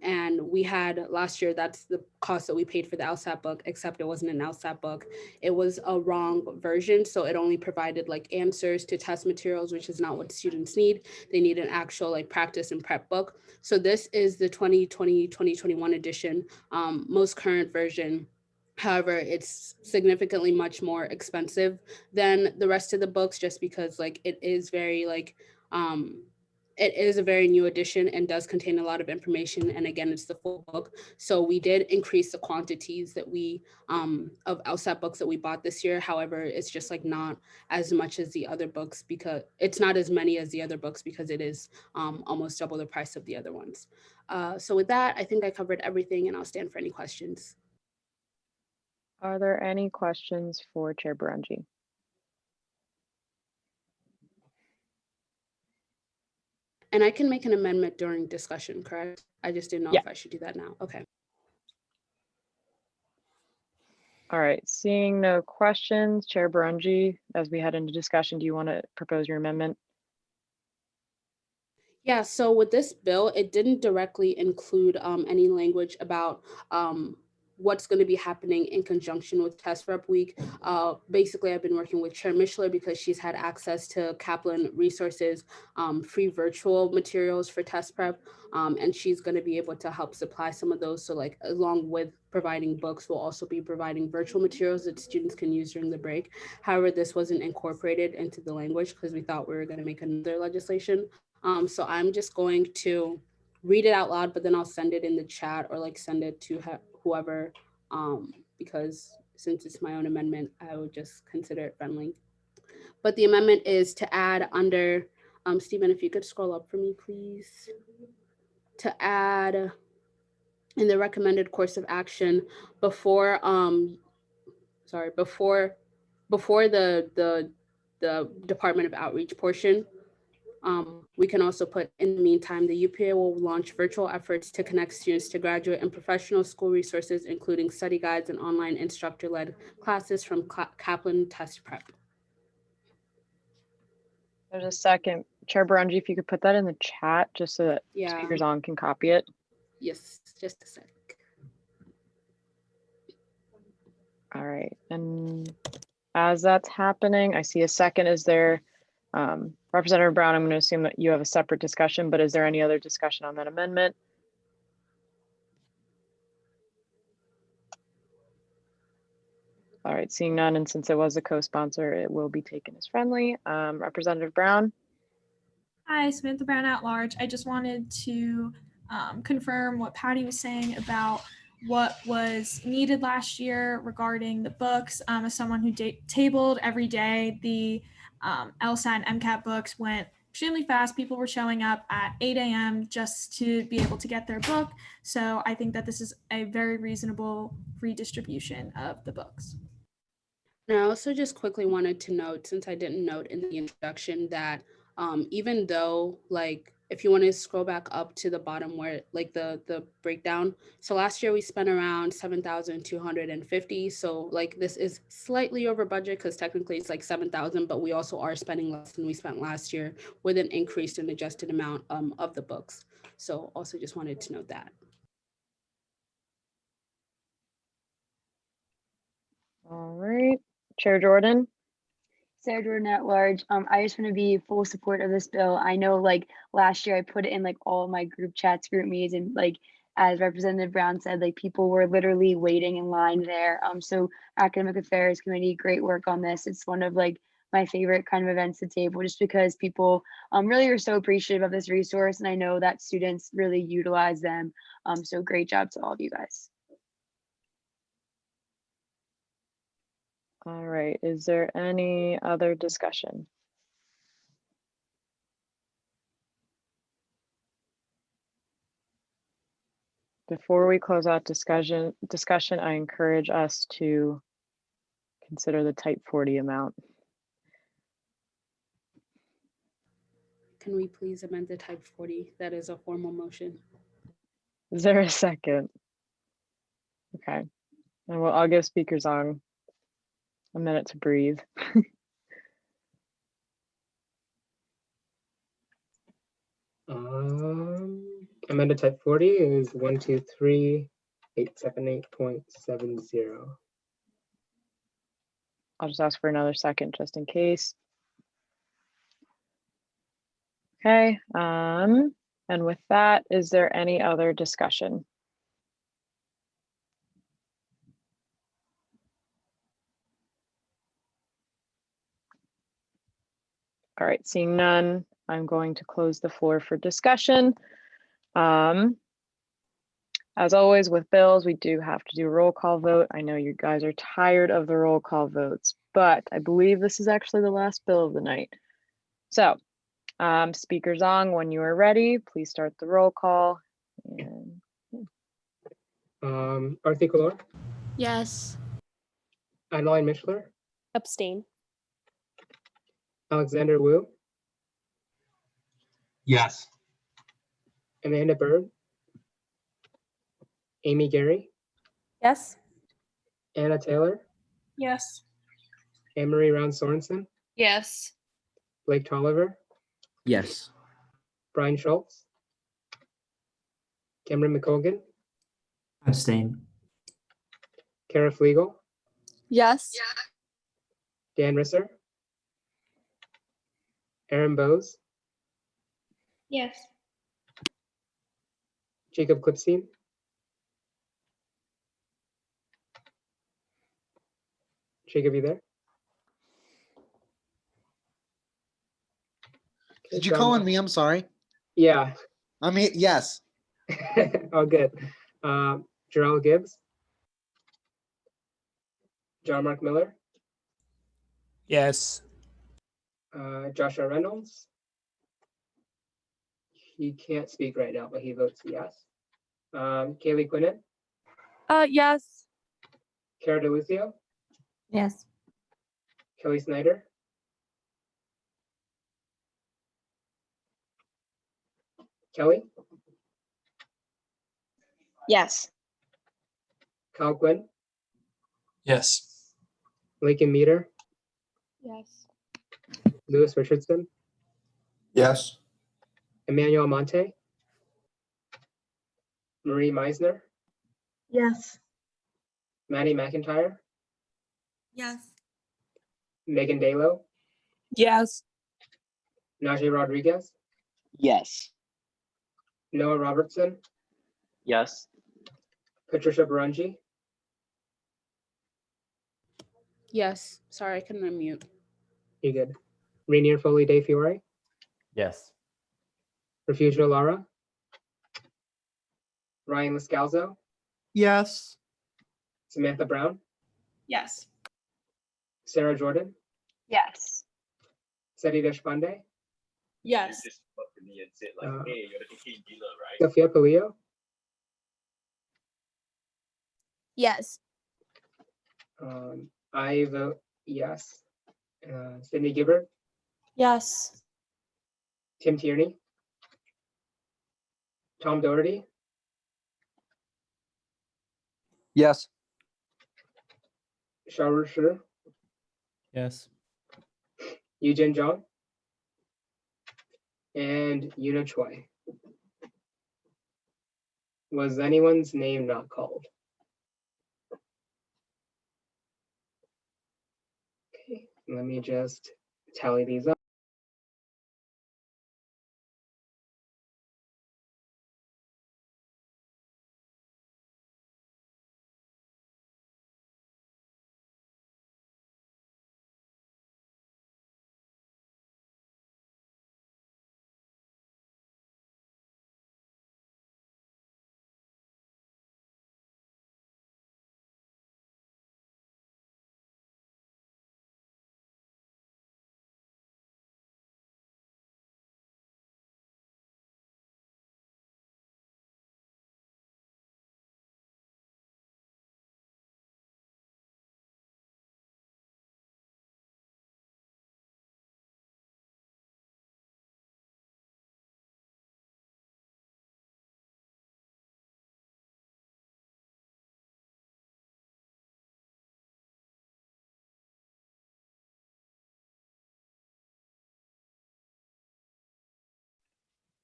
And we had last year, that's the cost that we paid for the LSAT book, except it wasn't an LSAT book. It was a wrong version. So it only provided like answers to test materials, which is not what students need. They need an actual like practice and prep book. So this is the 2020-2021 edition, most current version. However, it's significantly much more expensive than the rest of the books just because like it is very like it is a very new edition and does contain a lot of information. And again, it's the full book. So we did increase the quantities that we of LSAT books that we bought this year. However, it's just like not as much as the other books because it's not as many as the other books because it is almost double the price of the other ones. So with that, I think I covered everything and I'll stand for any questions. Are there any questions for Chair Berengi? And I can make an amendment during discussion, correct? I just didn't know Yeah. if I should do that now. Okay. All right, seeing no questions, Chair Berengi, as we head into discussion, do you want to propose your amendment? Yeah, so with this bill, it didn't directly include any language about what's going to be happening in conjunction with Test Prep Week. Basically, I've been working with Chair Mishler because she's had access to Kaplan Resources, free virtual materials for Test Prep, and she's going to be able to help supply some of those. So like along with providing books, we'll also be providing virtual materials that students can use during the break. However, this wasn't incorporated into the language because we thought we were going to make another legislation. So I'm just going to read it out loud, but then I'll send it in the chat or like send it to whoever, because since it's my own amendment, I would just consider it friendly. But the amendment is to add under, Stephen, if you could scroll up for me, please, to add in the recommended course of action before, before the the Department of Outreach portion. We can also put, in the meantime, the UPUA will launch virtual efforts to connect students to graduate and professional school resources, including study guides and online instructor-led classes from Kaplan Test Prep. There's a second. Chair Barungi, if you could put that in the chat just so that speakers on can copy it. Yes, just a sec. All right, and as that's happening, I see a second. Is there, Representative Brown, I'm going to assume that you have a separate discussion, but is there any other discussion on that amendment? All right, seeing none, and since it was a co-sponsor, it will be taken as friendly. Representative Brown. Hi, Samantha Brown at large. I just wanted to confirm what Patty was saying about what was needed last year regarding the books. As someone who tabled every day, the LSAT and MCAT books went extremely fast. People were showing up at 8 a.m. just to be able to get their book. So I think that this is a very reasonable redistribution of the books. And I also just quickly wanted to note, since I didn't note in the introduction, that even though, like, if you want to scroll back up to the bottom where like the breakdown, so last year we spent around 7,250. So like this is slightly over budget because technically it's like 7,000, but we also are spending less than we spent last year with an increased and adjusted amount of the books. So also just wanted to note that. All right, Chair Jordan. Sarah Jordan at large. I just want to be full support of this bill. I know like last year I put it in like all of my group chats, group meetings, and like as Representative Brown said, like people were literally waiting in line there. So Academic Affairs Committee, great work on this. It's one of like my favorite kind of events to table just because people really are so appreciative of this resource. And I know that students really utilize them. So great job to all of you guys. All right, is there any other discussion? Before we close out discussion, I encourage us to consider the type 40 amount. Can we please amend the type 40? That is a formal motion. Is there a second? Okay, and I'll give speakers on a minute to breathe. Amended type 40 is 123,878.70. I'll just ask for another second just in case. Okay, and with that, is there any other discussion? All right, seeing none, I'm going to close the floor for discussion. As always with bills, we do have to do a roll call vote. I know you guys are tired of the roll call votes, but I believe this is actually the last bill of the night. So, Speaker Zong, when you are ready, please start the roll call. And, Arthi Kalor, Yes. Adeline Mishler, Abstain. Alexander Wu, Yes. Amanda Bird, Amy Gary, Yes. Anna Taylor, Yes. Anne-Marie Round Sorensen, Yes. Blake Tolliver, Yes. Brian Schultz, Cameron McColgan, Abstain. Kara Flegel, Yes. Dan Risser, Aaron Bowes, Yes. Jacob Klipstein, Jacob, you there? Did you call on me? I'm sorry. Yeah. I'm here. Yes. Oh, good. Jarrell Gibbs, John Mark Miller, Yes. Joshua Reynolds. He can't speak right now, but he votes yes. Kaylee Quinnen, Yes. Cara DeLucio, Yes. Kelly Snyder, Kelly, Yes. Kyle Quinn, Yes. Lincoln Meter, Yes. Lewis Richardson, Yes. Emmanuel Monte, Marie Meisner, Yes. Maddie McIntyre, Yes. Megan Dalo, Yes. Najee Rodriguez, Yes. Noah Robertson, Yes. Patricia Barungi, Yes. Sorry, I couldn't unmute. you good. Rainier Foley De Fiore, Yes. Refugio Lara, Ryan Lascalzo, Yes. Samantha Brown, Yes. Sarah Jordan, Yes. Seti Deshpande, Yes. Sophia Palillo, Yes. I vote yes. Sydney Gibbard, Yes. Tim Tierney, Tom Doherty, Yes. Sharu Shur, Yes. Eugene Zhang, and Yuna Choi. Was anyone's name not called? Okay, let me just tally these up.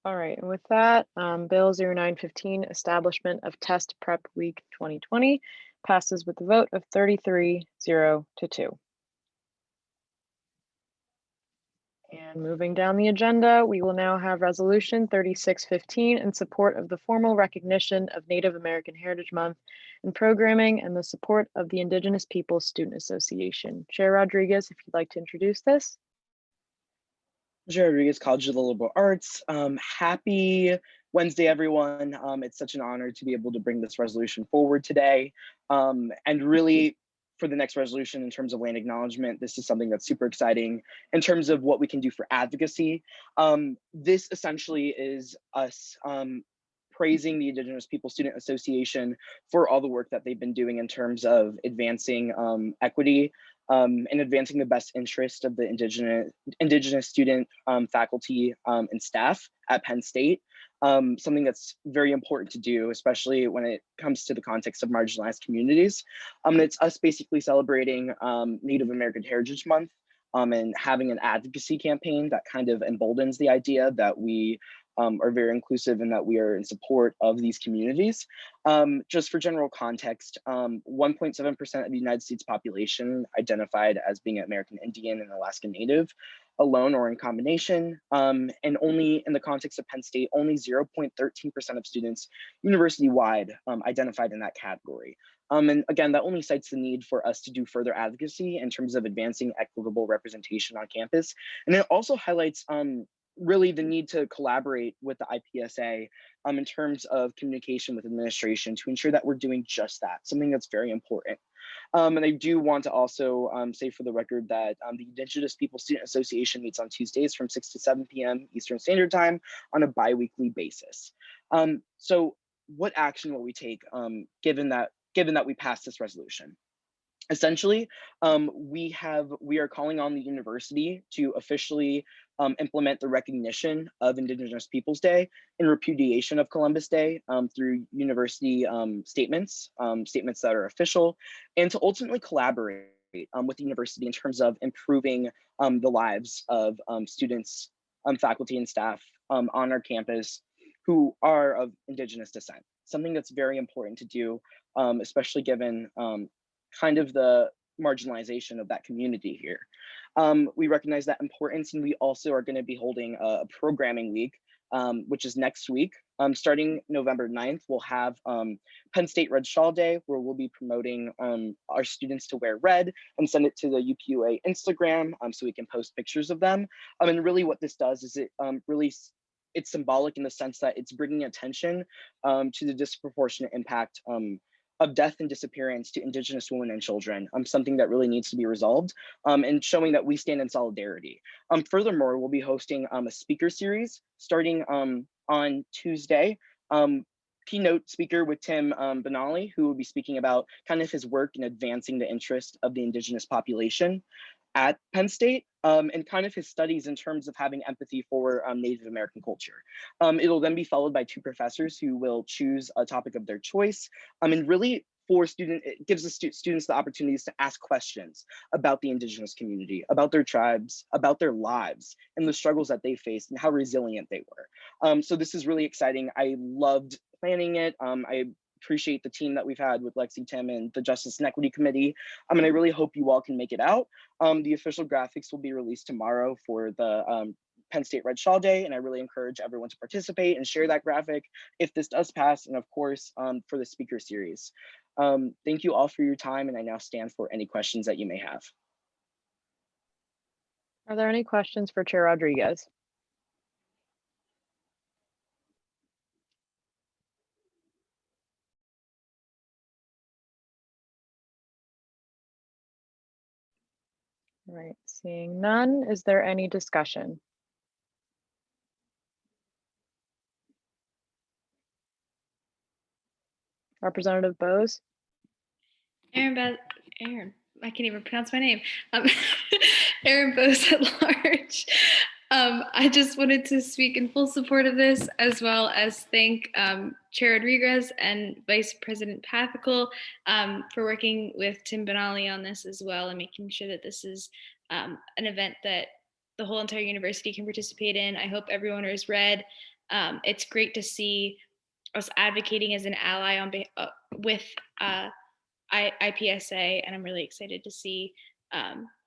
All right, and with that, Bill 0915, Establishment of Test Prep Week 2020, passes with a vote of 33-0 to 2. And moving down the agenda, we will now have Resolution 3615 in support of the formal recognition of Native American Heritage Month and programming and the support of the Indigenous Peoples Student Association. Chair Rodriguez, if you'd like to introduce this. Jose Rodriguez, College of the Liberal Arts. Happy Wednesday, everyone. It's such an honor to be able to bring this resolution forward today. And really, for the next resolution in terms of land acknowledgement, this is something that's super exciting in terms of what we can do for advocacy. This essentially is us praising the Indigenous People Student Association for all the work that they've been doing in terms of advancing equity and advancing the best interest of the Indigenous student, faculty, and staff at Penn State. Something that's very important to do, especially when it comes to the context of marginalized communities. It's us basically celebrating Native American Heritage Month and having an advocacy campaign that kind of emboldens the idea that we are very inclusive and that we are in support of these communities. Just for general context, 1.7% of the United States population identified as being American Indian and Alaska Native alone or in combination. And only in the context of Penn State, only 0.13% of students university-wide identified in that category. And again, that only cites the need for us to do further advocacy in terms of advancing equitable representation on campus. And it also highlights really the need to collaborate with the IPSA in terms of communication with administration to ensure that we're doing just that, something that's very important. And I do want to also say for the record that the Indigenous People Student Association meets on Tuesdays from 6 to 7 p.m. Eastern Standard Time on a bi-weekly basis. So what action will we take given that we passed this resolution? Essentially, we are calling on the university to officially implement the recognition of Indigenous Peoples Day in repudiation of Columbus Day through university statements that are official, and to ultimately collaborate with the university in terms of improving the lives of students, faculty, and staff on our campus who are of Indigenous descent. Something that's very important to do, especially given kind of the marginalization of that community here. We recognize that importance, and we also are going to be holding a programming week, which is next week. Starting November 9th, we'll have Penn State Red Shawl Day, where we'll be promoting our students to wear red and send it to the UPUA Instagram so we can post pictures of them. And really what this does is it it's symbolic in the sense that it's bringing attention to the disproportionate impact of death and disappearance to Indigenous women and children, something that really needs to be resolved, and showing that we stand in solidarity. Furthermore, we'll be hosting a speaker series starting on Tuesday. Keynote speaker with Tim Benally, who will be speaking about kind of his work in advancing the interest of the Indigenous population at Penn State, and kind of his studies in terms of having empathy for Native American culture. It'll then be followed by two professors who will choose a topic of their choice, and really it gives the students the opportunities to ask questions about the Indigenous community, about their tribes, about their lives, and the struggles that they faced and how resilient they were. So this is really exciting. I loved planning it. I appreciate the team that we've had with Lexi, Tim, and the Justice and Equity Committee. And I really hope you all can make it out. The official graphics will be released tomorrow for the Penn State Red Shawl Day, and I really encourage everyone to participate and share that graphic if this does pass, and of course, for the speaker series. Thank you all for your time, and I now stand for any questions that you may have. Are there any questions for Chair Rodriguez? All right, seeing none, is there any discussion? Representative Bose? Aaron, I can't even pronounce my name. Aaron Bose at large. I just wanted to speak in full support of this, as well as thank Chair Rodriguez and Vice President Pathical for working with Tim Benally on this as well, and making sure that this is an event that the whole entire university can participate in. I hope everyone is read. It's great to see us advocating as an ally on with IPSA, and I'm really excited to see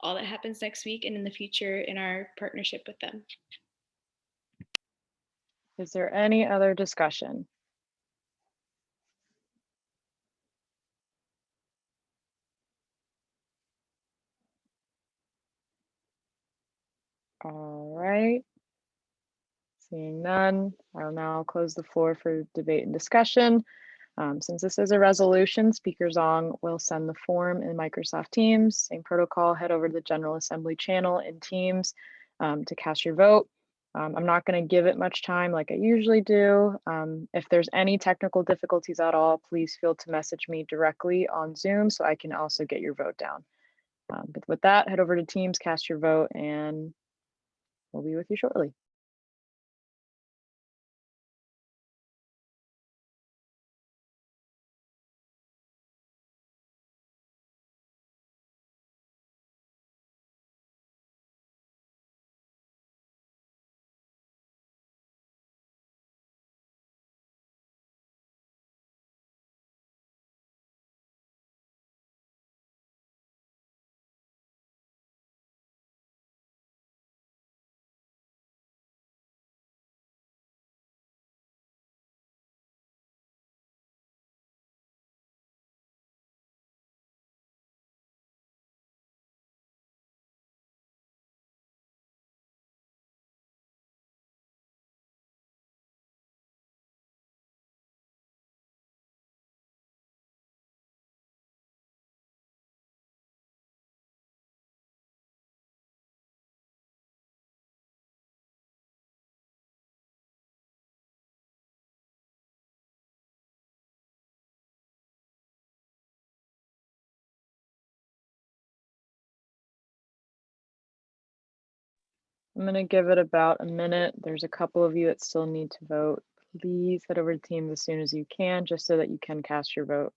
all that happens next week and in the future in our partnership with them. Is there any other discussion? All right. Seeing none, I'll now close the floor for debate and discussion. Since this is a resolution, Speaker Zong will send the form in Microsoft Teams. Same protocol, head over to the General Assembly channel in Teams to cast your vote. I'm not going to give it much time like I usually do. If there's any technical difficulties at all, please feel to message me directly on Zoom so I can also get your vote down. But with that, head over to Teams, cast your vote, and we'll be with you shortly. I'm going to give it about a minute. There's a couple of you that still need to vote. Please head over to Teams as soon as you can, just so that you can cast your vote.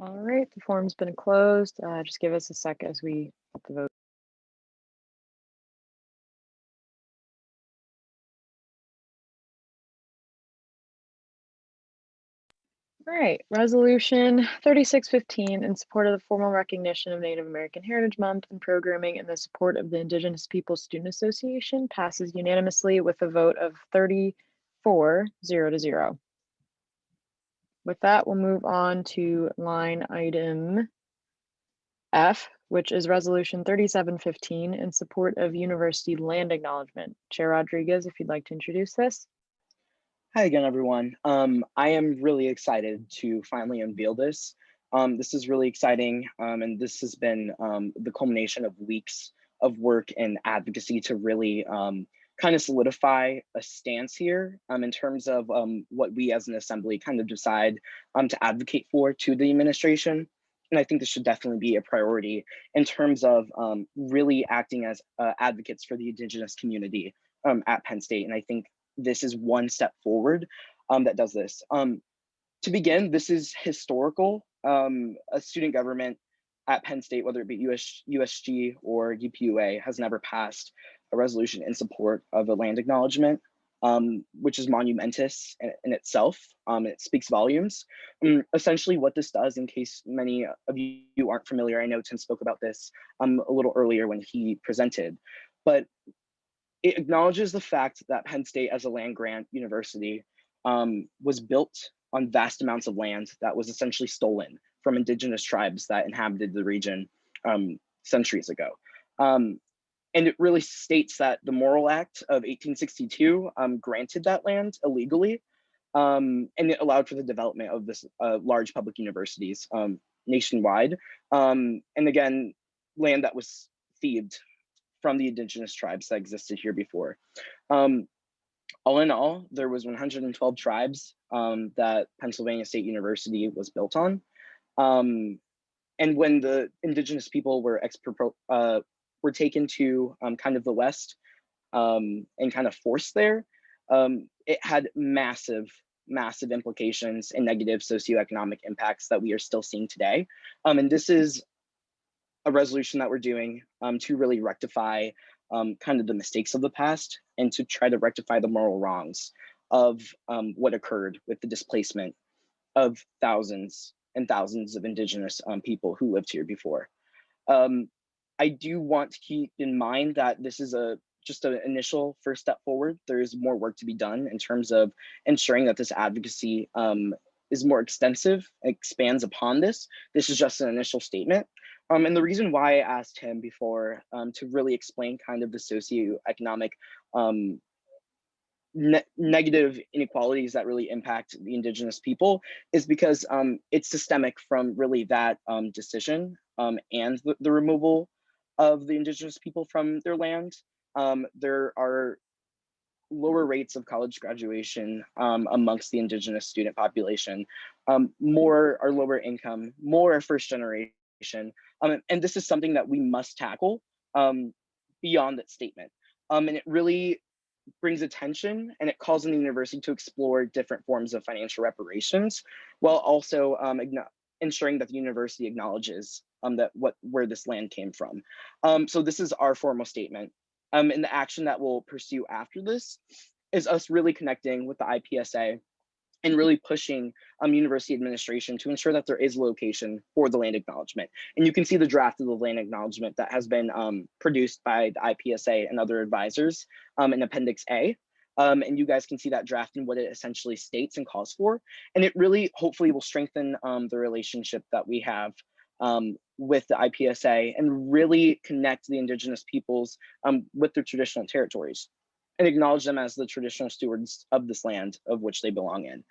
All right, the form's been closed. Just give us a sec as we get the vote. All right, resolution 3615 in support of the formal recognition of Native American Heritage Month and programming in the support of the Indigenous Peoples Student Association passes unanimously with a vote of 34-0. With that, we'll move on to line item F, which is resolution 3715 in support of university land acknowledgement. Chair Rodriguez, if you'd like to introduce this. Hi again, everyone. I am really excited to finally unveil this. This is really exciting, and this has been the culmination of weeks of work and advocacy to really kind of solidify a stance here in terms of what we as an assembly kind of decide to advocate for to the administration. And I think this should definitely be a priority in terms of really acting as advocates for the Indigenous community at Penn State. And I think this is one step forward that does this. To begin, this is historical. A student government at Penn State, whether it be USG or UPUA, has never passed a resolution in support of a land acknowledgement, which is monumentous in itself. It speaks volumes. Essentially what this does, in case many of you aren't familiar, I know Tim spoke about this a little earlier when he presented, but it acknowledges the fact that Penn State as a land grant university was built on vast amounts of land that was essentially stolen from indigenous tribes that inhabited the region centuries ago. And it really states that the Morrill Act of 1862 granted that land illegally, and it allowed for the development of this large public universities nationwide. And again, land that was thieved from the indigenous tribes that existed here before. All in all, there was 112 tribes that Pennsylvania State University was built on. And when the indigenous people were taken to kind of the West and kind of forced there, it had massive implications and negative socioeconomic impacts that we are still seeing today. And this is a resolution that we're doing to really rectify kind of the mistakes of the past and to try to rectify the moral wrongs of what occurred with the displacement of thousands and thousands of indigenous people who lived here before. I do want to keep in mind that this is just an initial first step forward. There is more work to be done in terms of ensuring that this advocacy is more extensive, expands upon this. This is just an initial statement. And the reason why I asked him before to really explain kind of the socioeconomic negative inequalities that really impact the indigenous people is because it's systemic from really that decision and the removal of the indigenous people from their land. There are lower rates of college graduation amongst the indigenous student population. More are lower income, more are first generation. And this is something that we must tackle beyond that statement. And it really brings attention and it calls on the university to explore different forms of financial reparations while also ensuring that the university acknowledges where this land came from. So this is our formal statement. And the action that we'll pursue after this is us really connecting with the IPSA and really pushing university administration to ensure that there is location for the land acknowledgement. And you can see the draft of the land acknowledgement that has been produced by the IPSA and other advisors in Appendix A. And you guys can see that draft and what it essentially states and calls for. And it really hopefully will strengthen the relationship that we have with the IPSA and really connect the indigenous peoples with their traditional territories and acknowledge them as the traditional stewards of this land of which they belong in.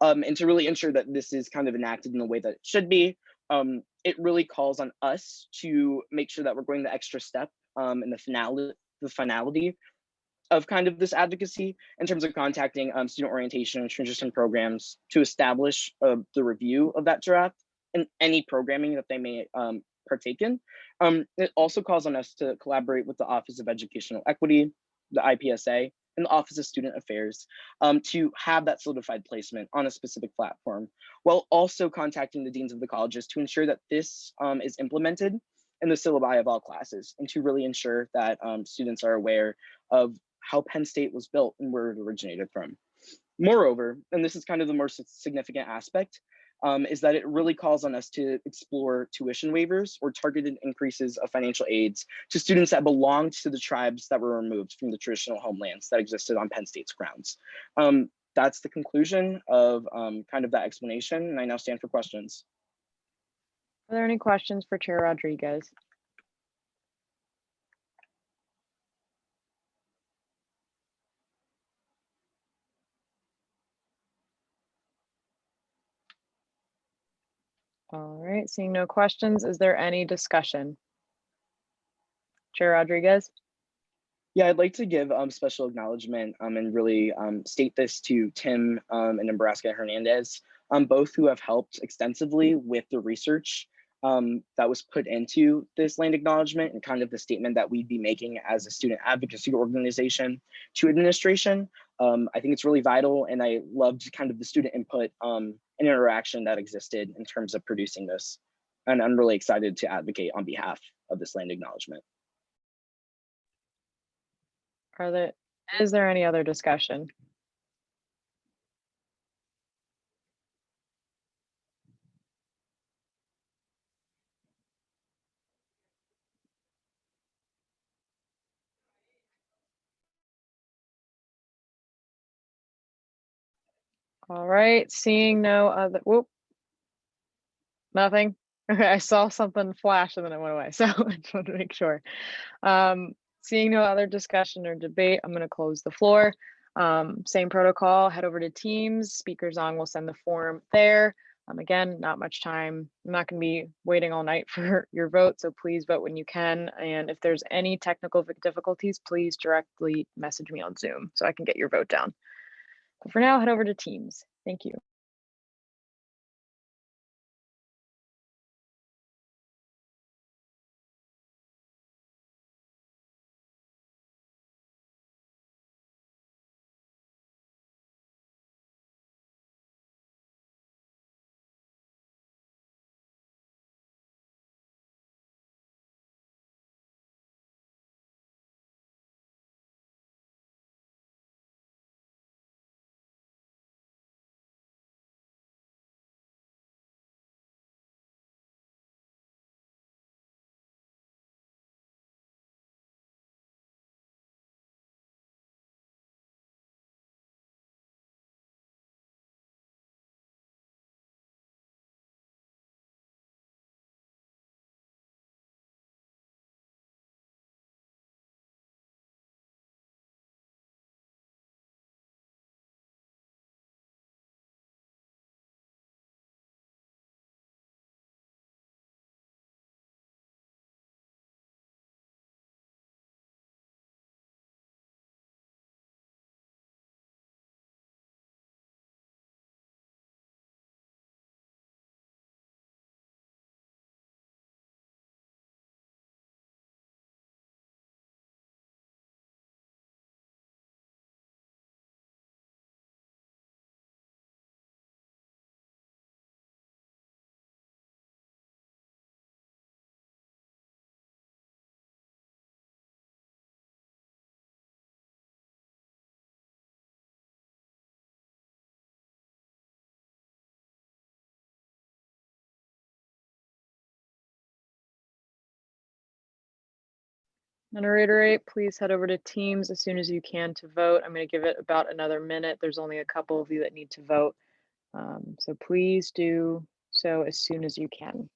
And to really ensure that this is kind of enacted in the way that it should be, it really calls on us to make sure that we're going the extra step in the finality of kind of this advocacy in terms of contacting student orientation and transition programs to establish the review of that draft and any programming that they may partake in. It also calls on us to collaborate with the Office of Educational Equity, the IPSA, and the Office of Student Affairs to have that solidified placement on a specific platform, while also contacting the deans of the colleges to ensure that this is implemented in the syllabi of all classes and to really ensure that students are aware of how Penn State was built and where it originated from. Moreover, and this is kind of the more significant aspect, is that it really calls on us to explore tuition waivers or targeted increases of financial aids to students that belonged to the tribes that were removed from the traditional homelands that existed on Penn State's grounds. That's the conclusion of kind of that explanation, and I now stand for questions. Are there any questions for Chair Rodriguez? All right, seeing no questions, is there any discussion? Chair Rodriguez? Yeah, I'd like to give special acknowledgement and really state this to Tim and Nebraska Hernandez, both who have helped extensively with the research that was put into this land acknowledgement and kind of the statement that we'd be making as a student advocacy organization to administration. I think it's really vital, and I loved kind of the student input and interaction that existed in terms of producing this. And I'm really excited to advocate on behalf of this land acknowledgement. Is there any other discussion? All right, seeing no other, whoop. Nothing. Okay, I saw something flash and then it went away. So I just wanted to make sure. Seeing no other discussion or debate, I'm going to close the floor. Same protocol, head over to Teams. Speakers on will send the form there. Again, not much time. I'm not going to be waiting all night for your vote, so please vote when you can. And if there's any technical difficulties, please directly message me on Zoom so I can get your vote down. But for now, head over to Teams. Thank you. And to reiterate, please head over to Teams as soon as you can to vote. I'm going to give it about another minute. There's only a couple of you that need to vote. So please do so as soon as you can.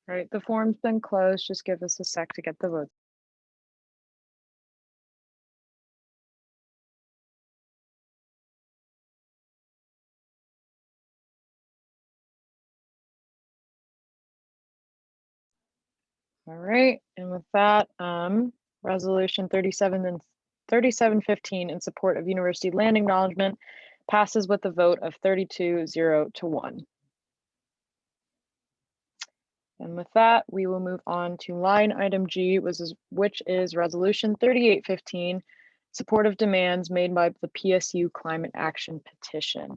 All right, the form's been closed. Just give us a sec to get the votes. All right, and with that, resolution 3715 in support of university land acknowledgement passes with a vote of 32-0-1. And with that, we will move on to line item G, which is resolution 3815, support of demands made by the PSU climate action petition.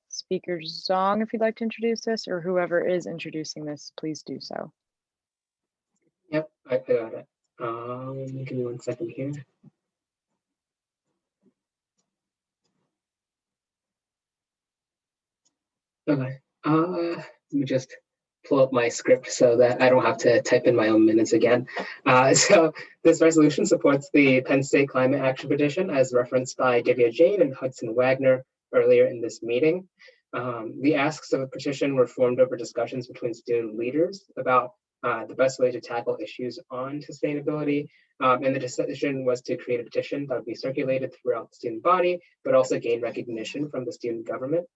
Speaker Zong, if you'd like to introduce this, or whoever is introducing this, please do so. Yep, I got it. Give me 1 second here. Okay. Let me just pull up my script so that I don't have to type in my own minutes again. So this resolution supports the Penn State Climate Action Petition as referenced by Divya Jain and Hudson Wagner earlier in this meeting. The asks of the petition were formed over discussions between student leaders about the best way to tackle issues on sustainability. And the decision was to create a petition that would be circulated throughout the student body, but also gain recognition from the student government.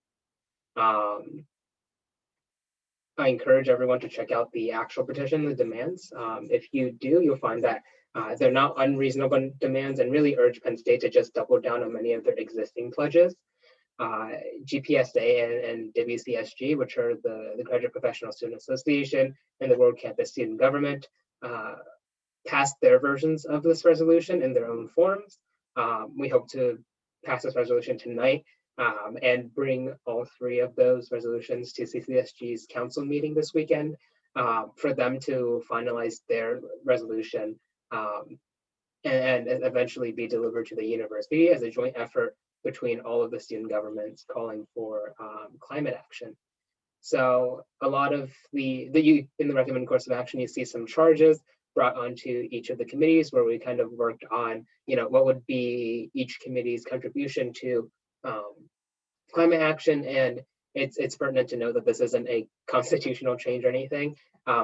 I encourage everyone to check out the actual petition, the demands. If you do, you'll find that they're not unreasonable demands and really urge Penn State to just double down on many of their existing pledges. GPSA and WCSG, which are the Graduate Professional Student Association and the World Campus Student Government, passed their versions of this resolution in their own forms. We hope to pass this resolution tonight and bring all three of those resolutions to CCSG's council meeting this weekend for them to finalize their resolution and eventually be delivered to the university as a joint effort between all of the student governments calling for climate action. So a lot of in the recommended course of action, you see some charges brought onto each of the committees where we kind of worked on, what would be each committee's contribution to climate action. And it's pertinent to know that this isn't a constitutional change or anything.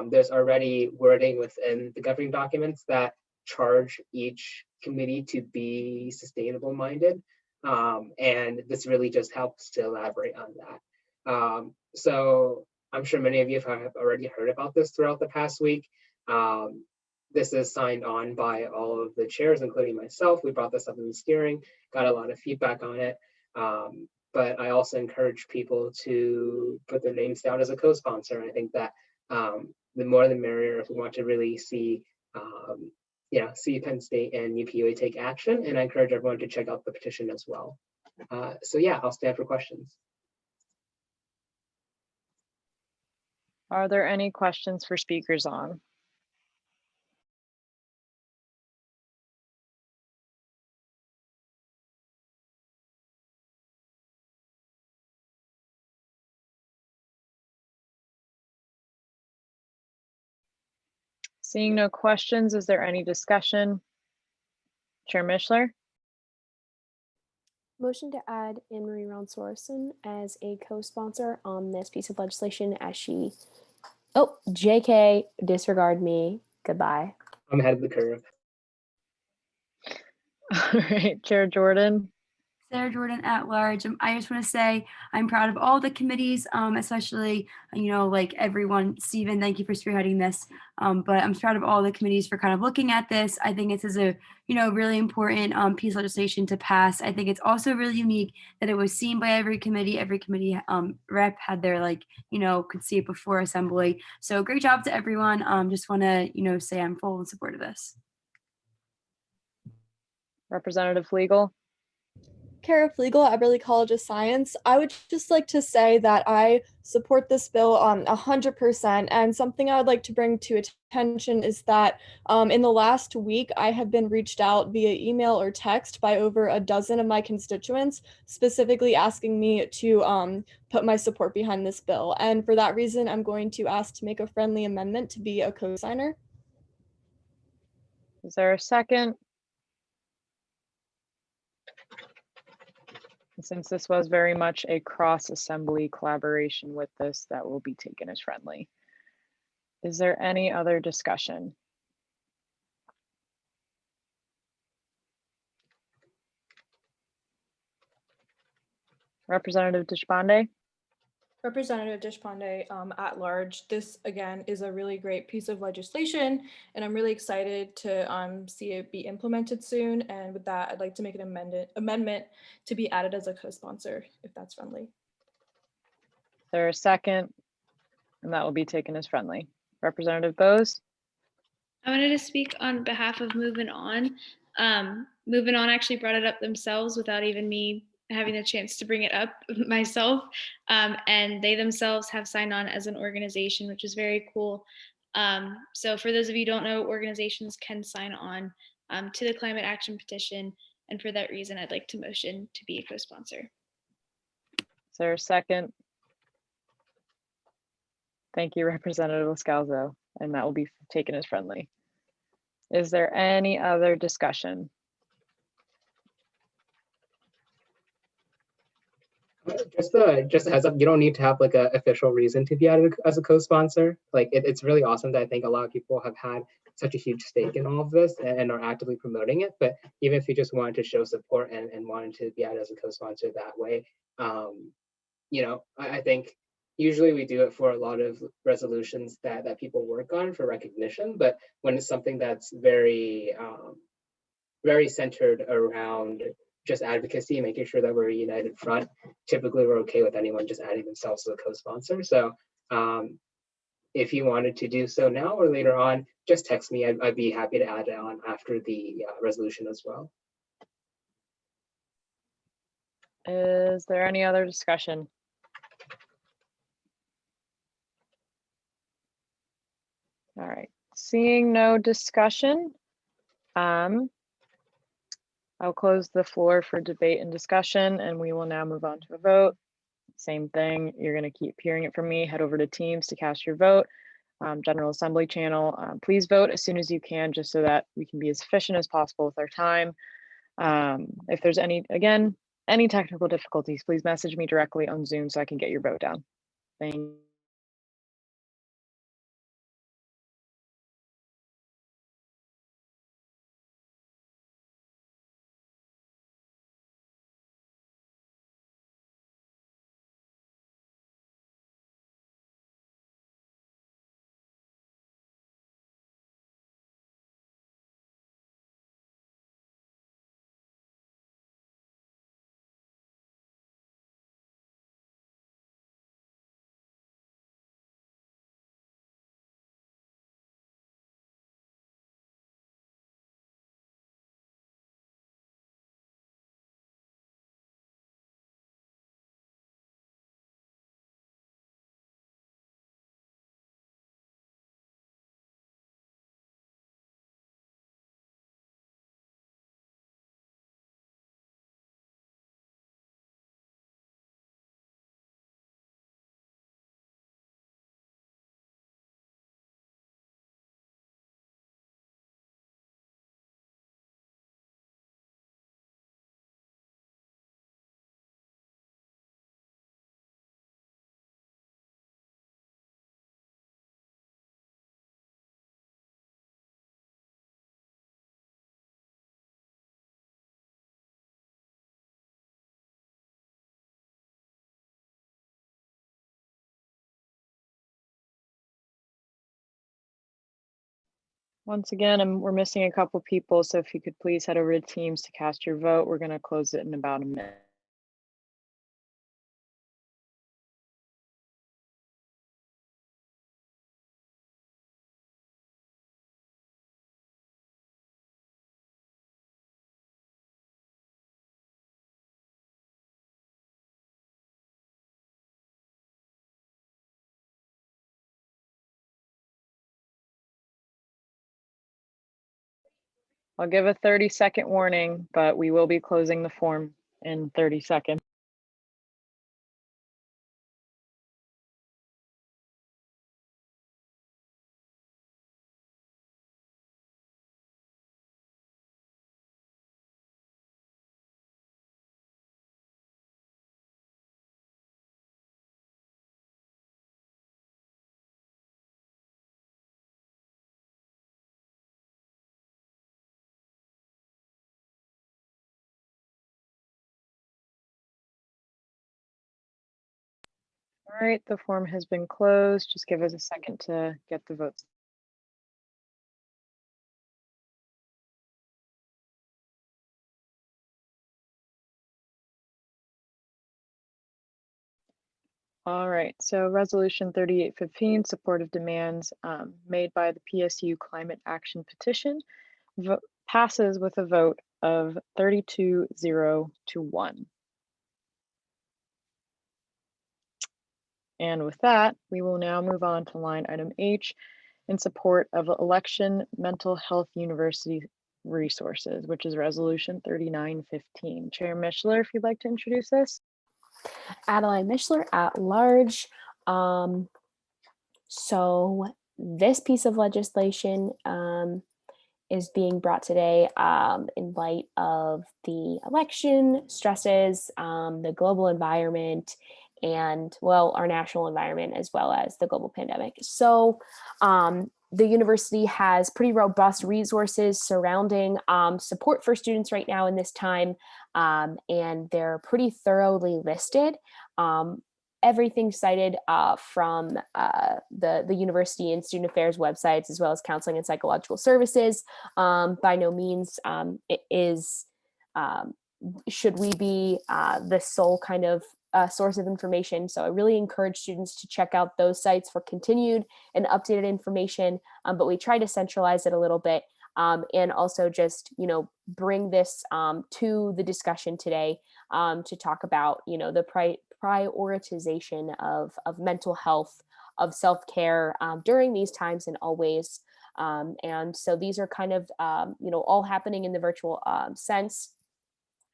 There's already wording within the governing documents that charge each committee to be sustainable minded. And this really just helps to elaborate on that. So I'm sure many of you have already heard about this throughout the past week. This is signed on by all of the chairs, including myself. We brought this up in the steering, got a lot of feedback on it. But I also encourage people to put their names down as a co-sponsor. I think that the more the merrier if we want to really see see Penn State and UPUA take action. And I encourage everyone to check out the petition as well. So yeah, I'll stand for questions. Are there any questions for speakers on? Seeing no questions, is there any discussion? Chair Mishler? Motion to add Anne Marie Ron Sorensen as a co-sponsor on this piece of legislation as she, oh, JK, disregard me, goodbye. I'm ahead of the curve. All right, Chair Jordan. Sarah Jordan at large. I just want to say I'm proud of all the committees, especially, like everyone. Stephen, thank you for spearheading this. But I'm proud of all the committees for kind of looking at this. I think this is a, really important piece of legislation to pass. I think it's also really unique that it was seen by every committee. Every committee rep had their could see it before assembly. So great job to everyone. Just want to, say I'm full in support of this. Representative Legal. Kara Flegel at Eberly College of Science. I would just like to say that I support this bill 100%. And something I would like to bring to attention is that in the last week, I have been reached out via email or text by over a dozen of my constituents, specifically asking me to put my support behind this bill. And for that reason, I'm going to ask to make a friendly amendment to be a co-signer. Is there a second? Since this was very much a cross-assembly collaboration with this, that will be taken as friendly. Is there any other discussion? Representative Deshpande? Representative Deshpande at large. This again is a really great piece of legislation, and I'm really excited to see it be implemented soon. And with that, I'd like to make an amendment to be added as a co-sponsor, if that's friendly. Is there a second? And that will be taken as friendly. Representative Bose? I wanted to speak on behalf of Moving On. Moving On actually brought it up themselves without even me having a chance to bring it up myself. And they themselves have signed on as an organization, which is very cool. So for those of you who don't know, organizations can sign on to the climate action petition. And for that reason, I'd like to motion to be a co-sponsor. Is there a second? Thank you, Representative Scalzo, and that will be taken as friendly. Is there any other discussion? Just a heads up, you don't need to have like an official reason to be added as a co-sponsor. Like it's really awesome that I think a lot of people have had such a huge stake in all of this and are actively promoting it. But even if you just wanted to show support and wanted to be added as a co-sponsor that way, I think usually we do it for a lot of resolutions that people work on for recognition. But when it's something that's very centered around just advocacy, making sure that we're a united front, typically we're okay with anyone just adding themselves to the co-sponsor. So if you wanted to do so now or later on, just text me. I'd be happy to add it on after the resolution as well. Is there any other discussion? All right, seeing no discussion, I'll close the floor for debate and discussion, and we will now move on to a vote. Same thing, you're going to keep hearing it from me. Head over to Teams to cast your vote. General Assembly channel, please vote as soon as you can, just so that we can be as efficient as possible with our time. If there's any technical difficulties, please message me directly on Zoom so I can get your vote down. Thank you. Once again, we're missing a couple people, so if you could please head over to Teams to cast your vote. We're going to close it in about a minute. I'll give a 30-second warning, but we will be closing the form in 30 seconds. All right, the form has been closed. Just give us a second to get the votes. All right, so resolution 3815, supportive demands made by the PSU climate action petition passes with a vote of 32-0 to 1. And with that, we will now move on to line item H in support of election mental health university resources, which is resolution 3915. Chair Mishler, if you'd like to introduce this. Adeline Mishler at large. So this piece of legislation is being brought today in light of the election stresses, the global environment, and well, our national environment, as well as the global pandemic. So the university has pretty robust resources surrounding support for students right now in this time, and they're pretty thoroughly listed. Everything cited from the university and student affairs websites, as well as counseling and psychological services. By no means it is should we be the sole kind of source of information. So I really encourage students to check out those sites for continued and updated information, but we try to centralize it a little bit and also just, bring this to the discussion today to talk about, the prioritization of mental health, of self-care during these times and always. And so these are kind of, all happening in the virtual sense,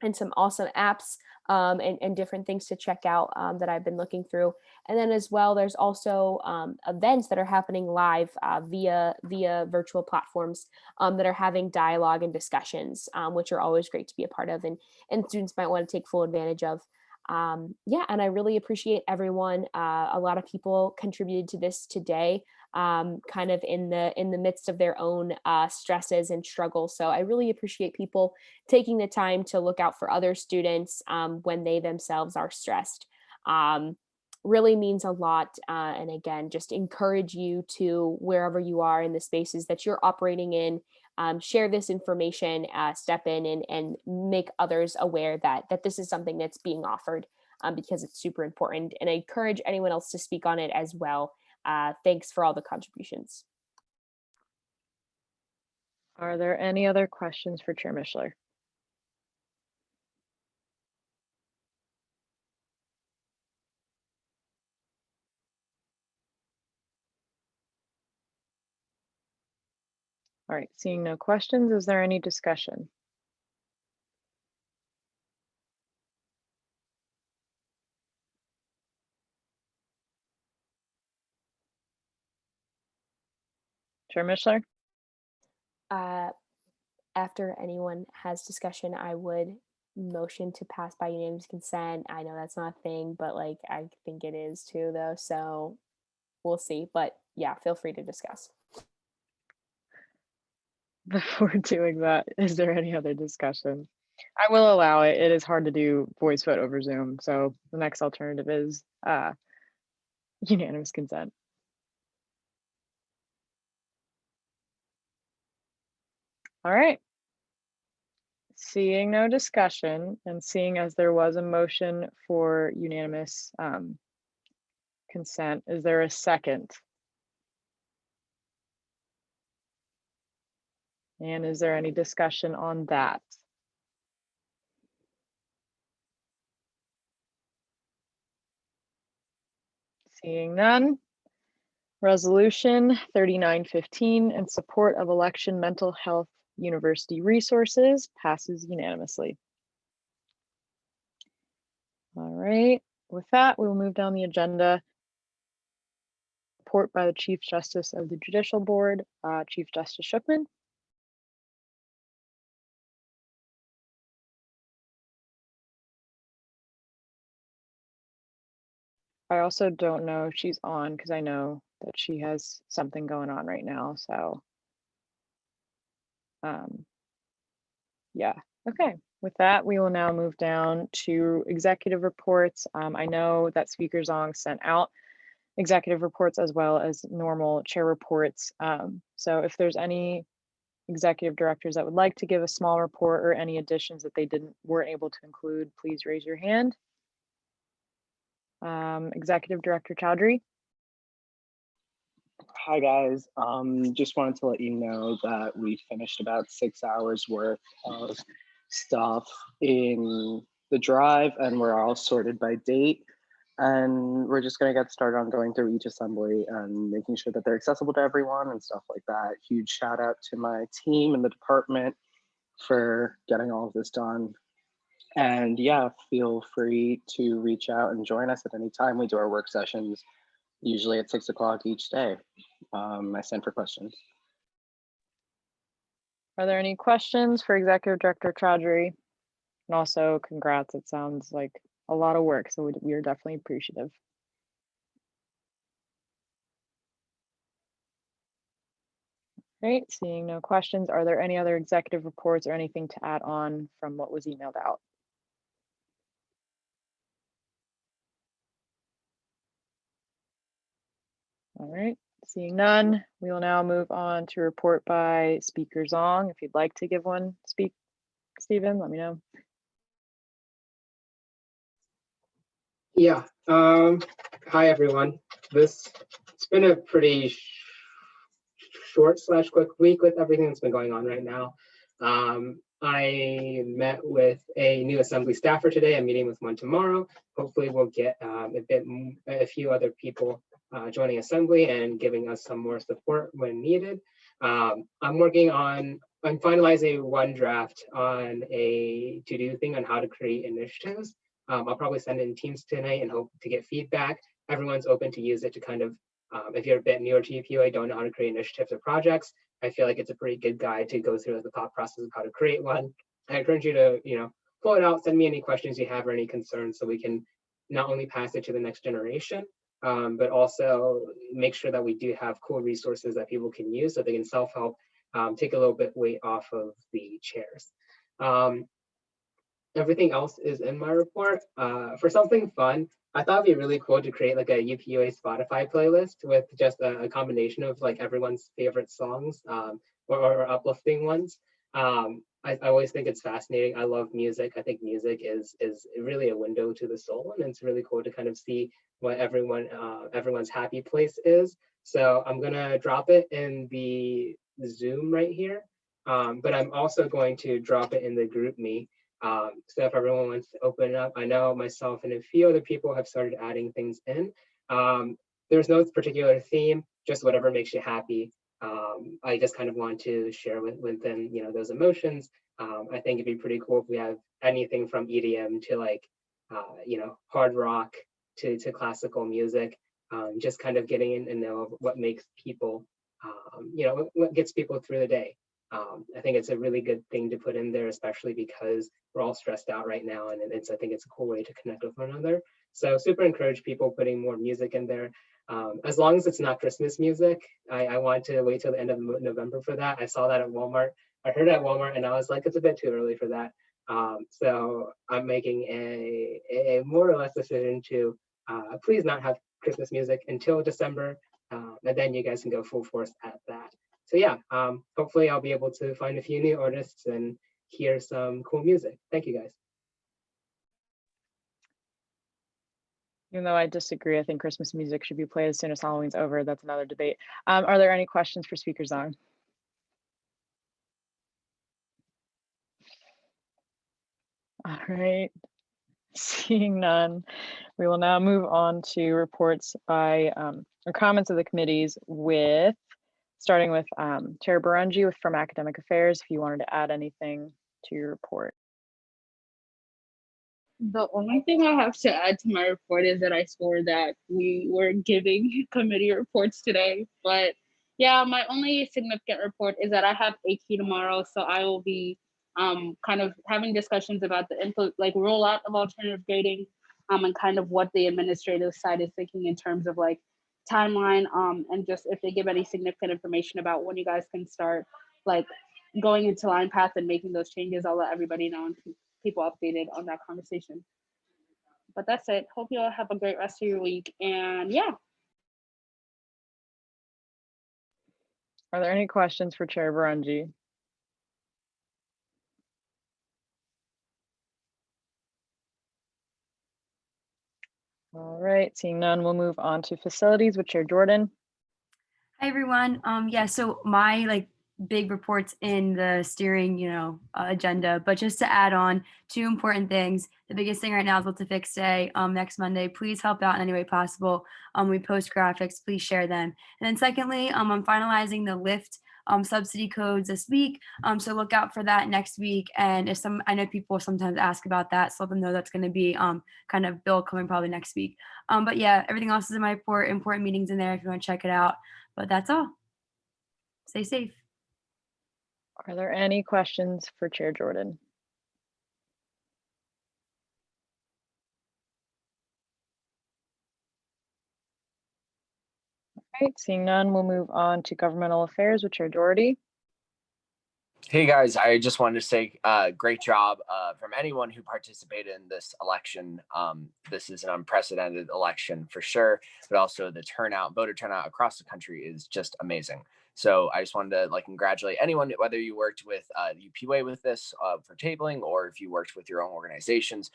and some awesome apps and different things to check out that I've been looking through. And then as well, there's also events that are happening live via virtual platforms that are having dialogue and discussions, which are always great to be a part of, and students might want to take full advantage of. And I really appreciate everyone. A lot of people contributed to this today, kind of in the midst of their own stresses and struggles. So I really appreciate people taking the time to look out for other students when they themselves are stressed. Really means a lot. And again, just encourage you to, wherever you are in the spaces that you're operating in, share this information, step in and make others aware that this is something that's being offered because it's super important. And I encourage anyone else to speak on it as well. Thanks for all the contributions. Are there any other questions for Chair Mishler? All right, seeing no questions, is there any discussion? Chair Mishler? After anyone has discussion, I would motion to pass by unanimous consent. I know that's not a thing, but I think it is too, though. So we'll see. But yeah, feel free to discuss. Before doing that, is there any other discussion? I will allow it. It is hard to do voice vote over Zoom. So the next alternative is unanimous consent. All right. Seeing no discussion and seeing as there was a motion for unanimous consent, is there a second? And is there any discussion on that? Seeing none. Resolution 3915 in support of election mental health university resources passes unanimously. All right, with that, we will move down the agenda. Report by the Chief Justice of the Judicial Board, Chief Justice Shookman. I also don't know if she's on because I know that she has something going on right now. So, yeah, okay. With that, we will now move down to executive reports. I know that Speaker Zong sent out executive reports as well as normal chair reports. So if there's any executive directors that would like to give a small report or any additions that they weren't able to include, please raise your hand. Executive Director Chowdhury. Hi guys, just wanted to let you know that we finished about 6 hours worth of stuff in the drive and we're all sorted by date. And we're just gonna get started on going through each assembly and making sure that they're accessible to everyone and stuff like that. Huge shout out to my team and the department for getting all of this done. And yeah, feel free to reach out and join us at any time. We do our work sessions usually at 6 o'clock each day. I send for questions. Are there any questions for Executive Director Chowdhury? And also congrats, it sounds like a lot of work, so we are definitely appreciative. Great, seeing no questions, are there any other executive reports or anything to add on from what was emailed out? All right, seeing none, we will now move on to report by Speaker Zong. If you'd like to give one, Stephen, let me know. Yeah, hi everyone. It's been a pretty short / quick week with everything that's been going on right now. I met with a new assembly staffer today. I'm meeting with one tomorrow. Hopefully we'll get a few other people joining assembly and giving us some more support when needed. I'm finalizing one draft on a to-do thing on how to create initiatives. I'll probably send in Teams tonight and hope to get feedback. Everyone's open to use it to kind of, if you're a bit newer to UPUA, don't know how to create initiatives or projects, I feel like it's a pretty good guide to go through the thought process of how to create one. I encourage you to, pull it out, send me any questions you have or any concerns so we can not only pass it to the next generation, but also make sure that we do have cool resources that people can use so they can self-help, take a little bit weight off of the chairs. Everything else is in my report. For something fun, I thought it'd be really cool to create like a UPUA Spotify playlist with just a combination of like everyone's favorite songs or uplifting ones. I always think it's fascinating. I love music. I think music is really a window to the soul, and it's really cool to kind of see what everyone's happy place is. So I'm gonna drop it in the Zoom right here, but I'm also going to drop it in the GroupMe. So if everyone wants to open it up, I know myself and a few other people have started adding things in. There's no particular theme, just whatever makes you happy. I just kind of want to share with them, those emotions. I think it'd be pretty cool if we have anything from EDM to like, hard rock to classical music, just kind of getting in and know what makes people, what gets people through the day. I think it's a really good thing to put in there, especially because we're all stressed out right now, and I think it's a cool way to connect with one another. So super encourage people putting more music in there. As long as it's not Christmas music, I want to wait till the end of November for that. I saw that at Walmart. I heard it at Walmart and I was like, it's a bit too early for that. So I'm making a more or less decision to please not have Christmas music until December. And then you guys can go full force at that. So yeah, hopefully I'll be able to find a few new artists and hear some cool music. Thank you guys. Even though I disagree, I think Christmas music should be played as soon as Halloween's over. That's another debate. Are there any questions for Speaker Zong? All right, seeing none, we will now move on to reports by or comments of the committees with, starting with Chair Barungi from Academic Affairs, if you wanted to add anything to your report. The only thing I have to add to my report is that I swore that we were giving committee reports today. But yeah, my only significant report is that I have AQ tomorrow, so I will be kind of having discussions about the rollout of alternative grading, and kind of what the administrative side is thinking in terms of like timeline, and just if they give any significant information about when you guys can start like going into line path and making those changes. I'll let everybody know and keep people updated on that conversation. But that's it. Hope you all have a great rest of your week. And yeah. Are there any questions for Chair Barungi? All right, seeing none, we'll move on to facilities with Chair Jordan. Hi everyone. Yeah, so my big reports in the steering, agenda, but just to add on 2 important things. The biggest thing right now is What's a Fix Day next Monday. Please help out in any way possible. We post graphics, please share them. And then secondly, I'm finalizing the Lyft subsidy codes this week. So look out for that next week. And I know people sometimes ask about that, so let them know that's going to be kind of bill coming probably next week. But yeah, everything else is in my report, important meetings in there if you want to check it out. But that's all. Stay safe. Are there any questions for Chair Jordan? All right, seeing none, we'll move on to governmental affairs with Chair Doherty. Hey guys, I just wanted to say great job from anyone who participated in this election. This is an unprecedented election for sure, but also the voter turnout across the country is just amazing. So I just wanted to congratulate anyone, whether you worked with UPUA with this for tabling, or if you worked with your own organizations.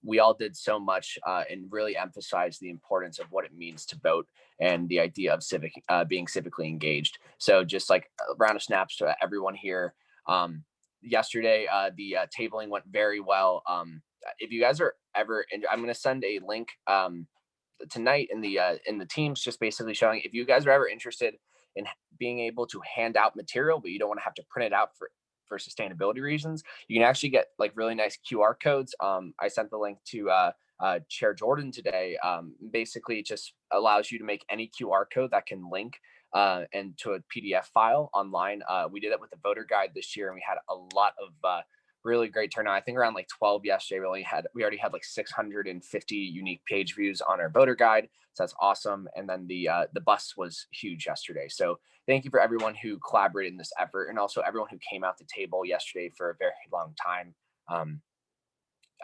We all did so much and really emphasized the importance of what it means to vote and the idea of being civically engaged. So just a round of snaps to everyone here. Yesterday, the tabling went very well. If you guys are ever, I'm going to send a link tonight in the Teams, just basically showing if you guys are ever interested in being able to hand out material, but you don't want to have to print it out for sustainability reasons, you can actually get really nice QR codes. I sent the link to Chair Jordan today. Basically, it just allows you to make any QR code that can link and to a PDF file online. We did it with the voter guide this year, and we had a lot of really great turnout. I think around 12 yesterday. We already had 650 unique page views on our voter guide. So that's awesome. And then the bus was huge yesterday. So thank you for everyone who collaborated in this effort, and also everyone who came out to table yesterday for a very long time.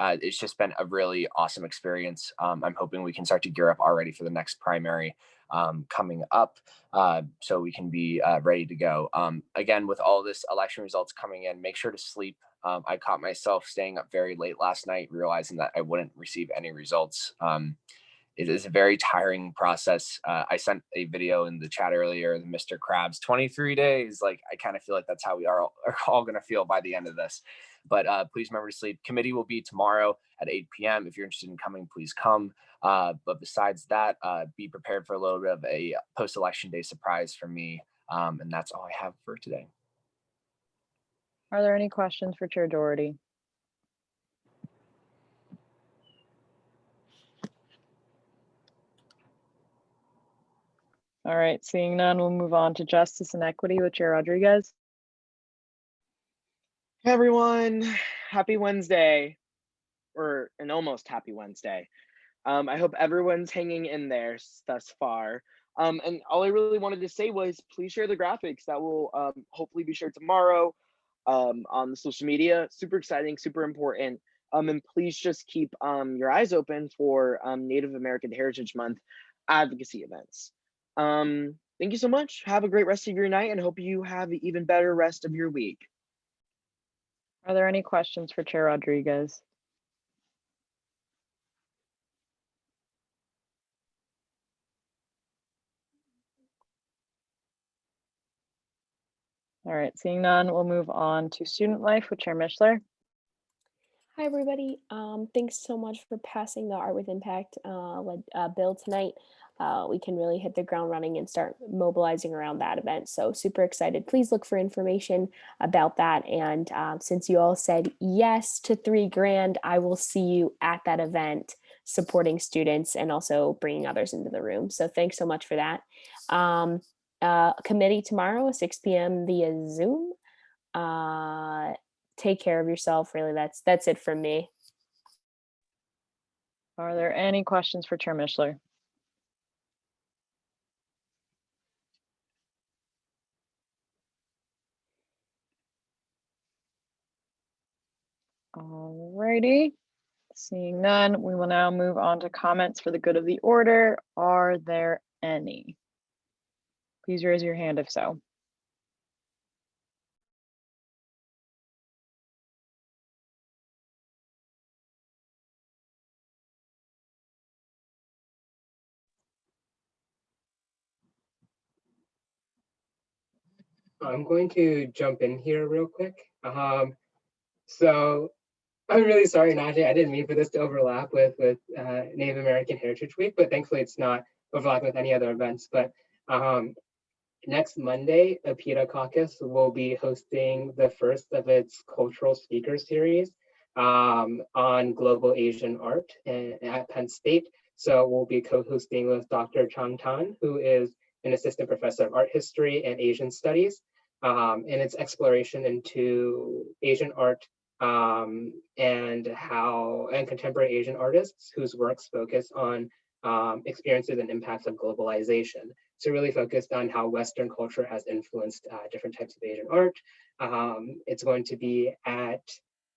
It's just been a really awesome experience. I'm hoping we can start to gear up already for the next primary coming up, so we can be ready to go. Again, with all this election results coming in, make sure to sleep. I caught myself staying up very late last night, realizing that I wouldn't receive any results. It is a very tiring process. I sent a video in the chat earlier, the Mr. Krabs 23 days. I kind of feel like that's how we are all going to feel by the end of this. But please remember to sleep. Committee will be tomorrow at 8 p.m. If you're interested in coming, please come. But besides that, be prepared for a little bit of a post-election day surprise from me. And that's all I have for today. Are there any questions for Chair Doherty? All right, seeing none, we'll move on to justice and equity with Chair Rodriguez. Hey everyone, happy Wednesday, or an almost happy Wednesday. I hope everyone's hanging in there thus far. And all I really wanted to say was please share the graphics that will hopefully be shared tomorrow on the social media. Super exciting, super important. And please just keep your eyes open for Native American Heritage Month advocacy events. Thank you so much. Have a great rest of your night and hope you have an even better rest of your week. Are there any questions for Chair Rodriguez? All right, seeing none, we'll move on to student life with Chair Mishler. Hi, everybody. Thanks so much for passing the Art with Impact bill tonight. We can really hit the ground running and start mobilizing around that event. So super excited. Please look for information about that. And since you all said yes to $3,000, I will see you at that event supporting students and also bringing others into the room. So thanks so much for that. Committee tomorrow, 6 p.m. via Zoom. Take care of yourself. Really, that's it from me. Are there any questions for Chair Mishler? All righty. Seeing none, we will now move on to comments for the good of the order. Are there any? Please raise your hand if so. I'm going to jump in here real quick. So I'm really sorry, Najee. I didn't mean for this to overlap with Native American Heritage Week, but thankfully it's not overlapping with any other events. But next Monday, UPUA Caucus will be hosting the first of its cultural speaker series on global Asian art at Penn State. So we'll be co-hosting with Dr. Chang Tan, who is an assistant professor of art history and Asian studies, and its exploration into Asian art and contemporary Asian artists whose works focus on experiences and impacts of globalization. So really focused on how Western culture has influenced different types of Asian art. It's going to be at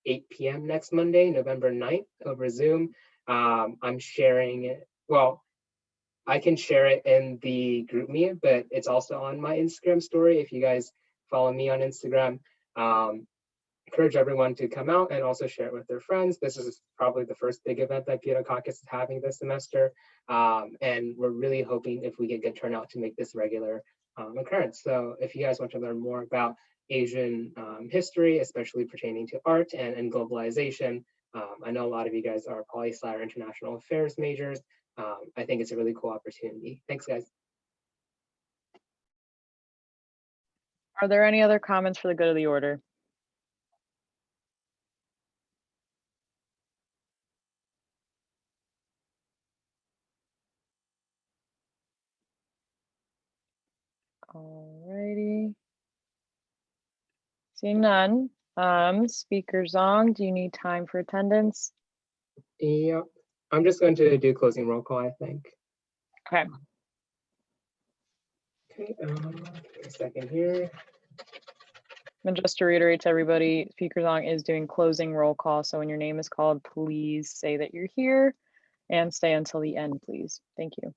8 p.m. next Monday, November 9th over Zoom. I'm sharing it, well, I can share it in the group me, but it's also on my Instagram story. If you guys follow me on Instagram, encourage everyone to come out and also share it with their friends. This is probably the first big event that UPUA Caucus is having this semester. And we're really hoping if we get good turnout to make this regular occurrence. So if you guys want to learn more about Asian history, especially pertaining to art and globalization, I know a lot of you guys are poli-sci or international affairs majors. I think it's a really cool opportunity. Thanks, guys. Are there any other comments for the good of the order? All righty. Seeing none, Speaker Zong, do you need time for attendance? Yeah, I'm just going to do closing roll call, I think. Okay. Okay, a second here. And just to reiterate to everybody, Speaker Zong is doing closing roll call. So when your name is called, please say that you're here and stay until the end, please. Thank you.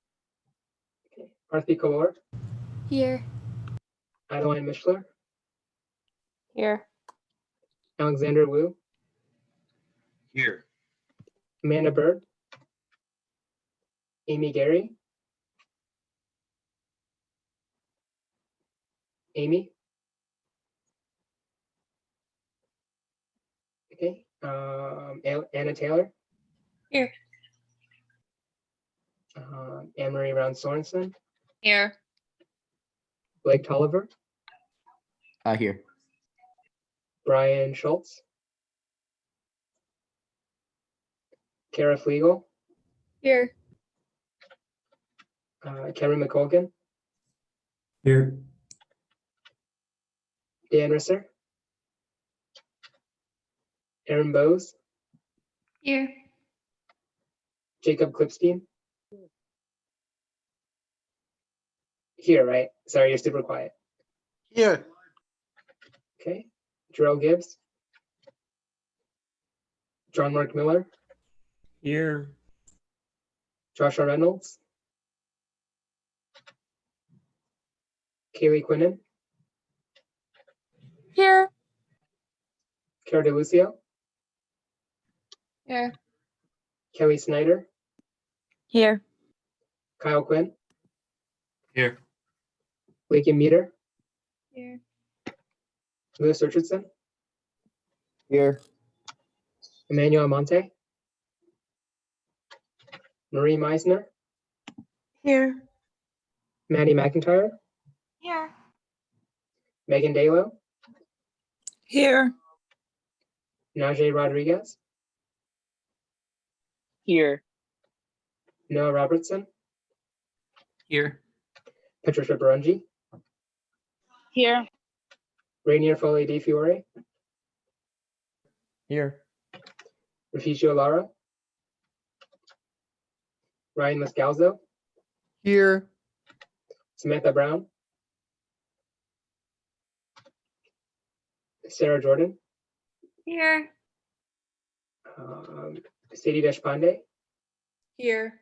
Okay, Arthi Kaur. Here. Adeline Mishler. Here. Alexander Wu. Here. Amanda Bird. Amy Gary. Amy. Okay. Anna Taylor. Here. Anne-Marie Brown Sorensen. Here. Blake Tolliver. Here. Brian Schultz. Kara Flegel. Here. Kevin McColgan. Here. Dan Risser. Aaron Bowes. Here. Jacob Klipstein. Here, right? Sorry, you're super quiet. Here. Okay. Jarrell Gibbs. John Mark Miller. Here. Joshua Reynolds. Kaylee Quinnen, Here. Cara DeLucio, Here. Kelly Snyder, Here. Kyle Quinn, Here. Lakin Meter, Here. Lewis Richardson, Here. Emmanuel Monte, Marie Meisner, Here. Maddie McIntyre, Here. Megan Dalo, Here. Najee Rodriguez, Here. Noah Robertson, Here. Patricia Barungi, Here. Rainier Foley De Fiore, Here. Refugio Lara, Ryan Mascalzo, Here. Samantha Brown, Sarah Jordan, Here. Sadie Deshpande, Here.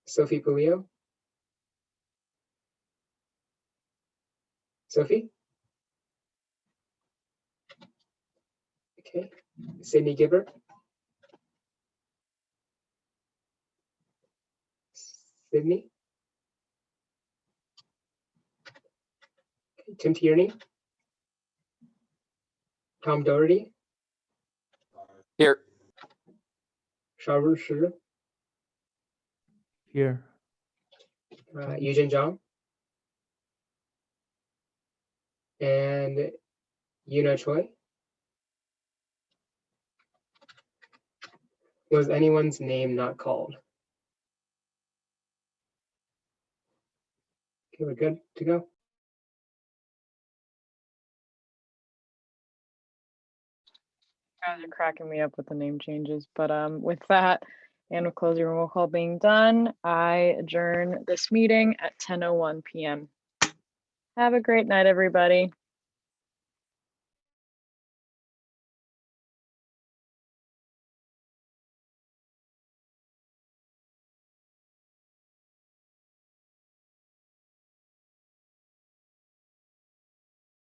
Sophie Pulio, Sophie, okay, Sydney Gibbert, Sydney, okay, Tim Tierney, Tom Doherty, Here. Sharu Shu, Here. Eugene Zhang, and Yuna Choi. Was anyone's name not called? Okay, we're good to go. Guys are cracking me up with the name changes, but with that, and with closing roll call being done, I adjourn this meeting at 10:01 p.m. Have a great night, everybody.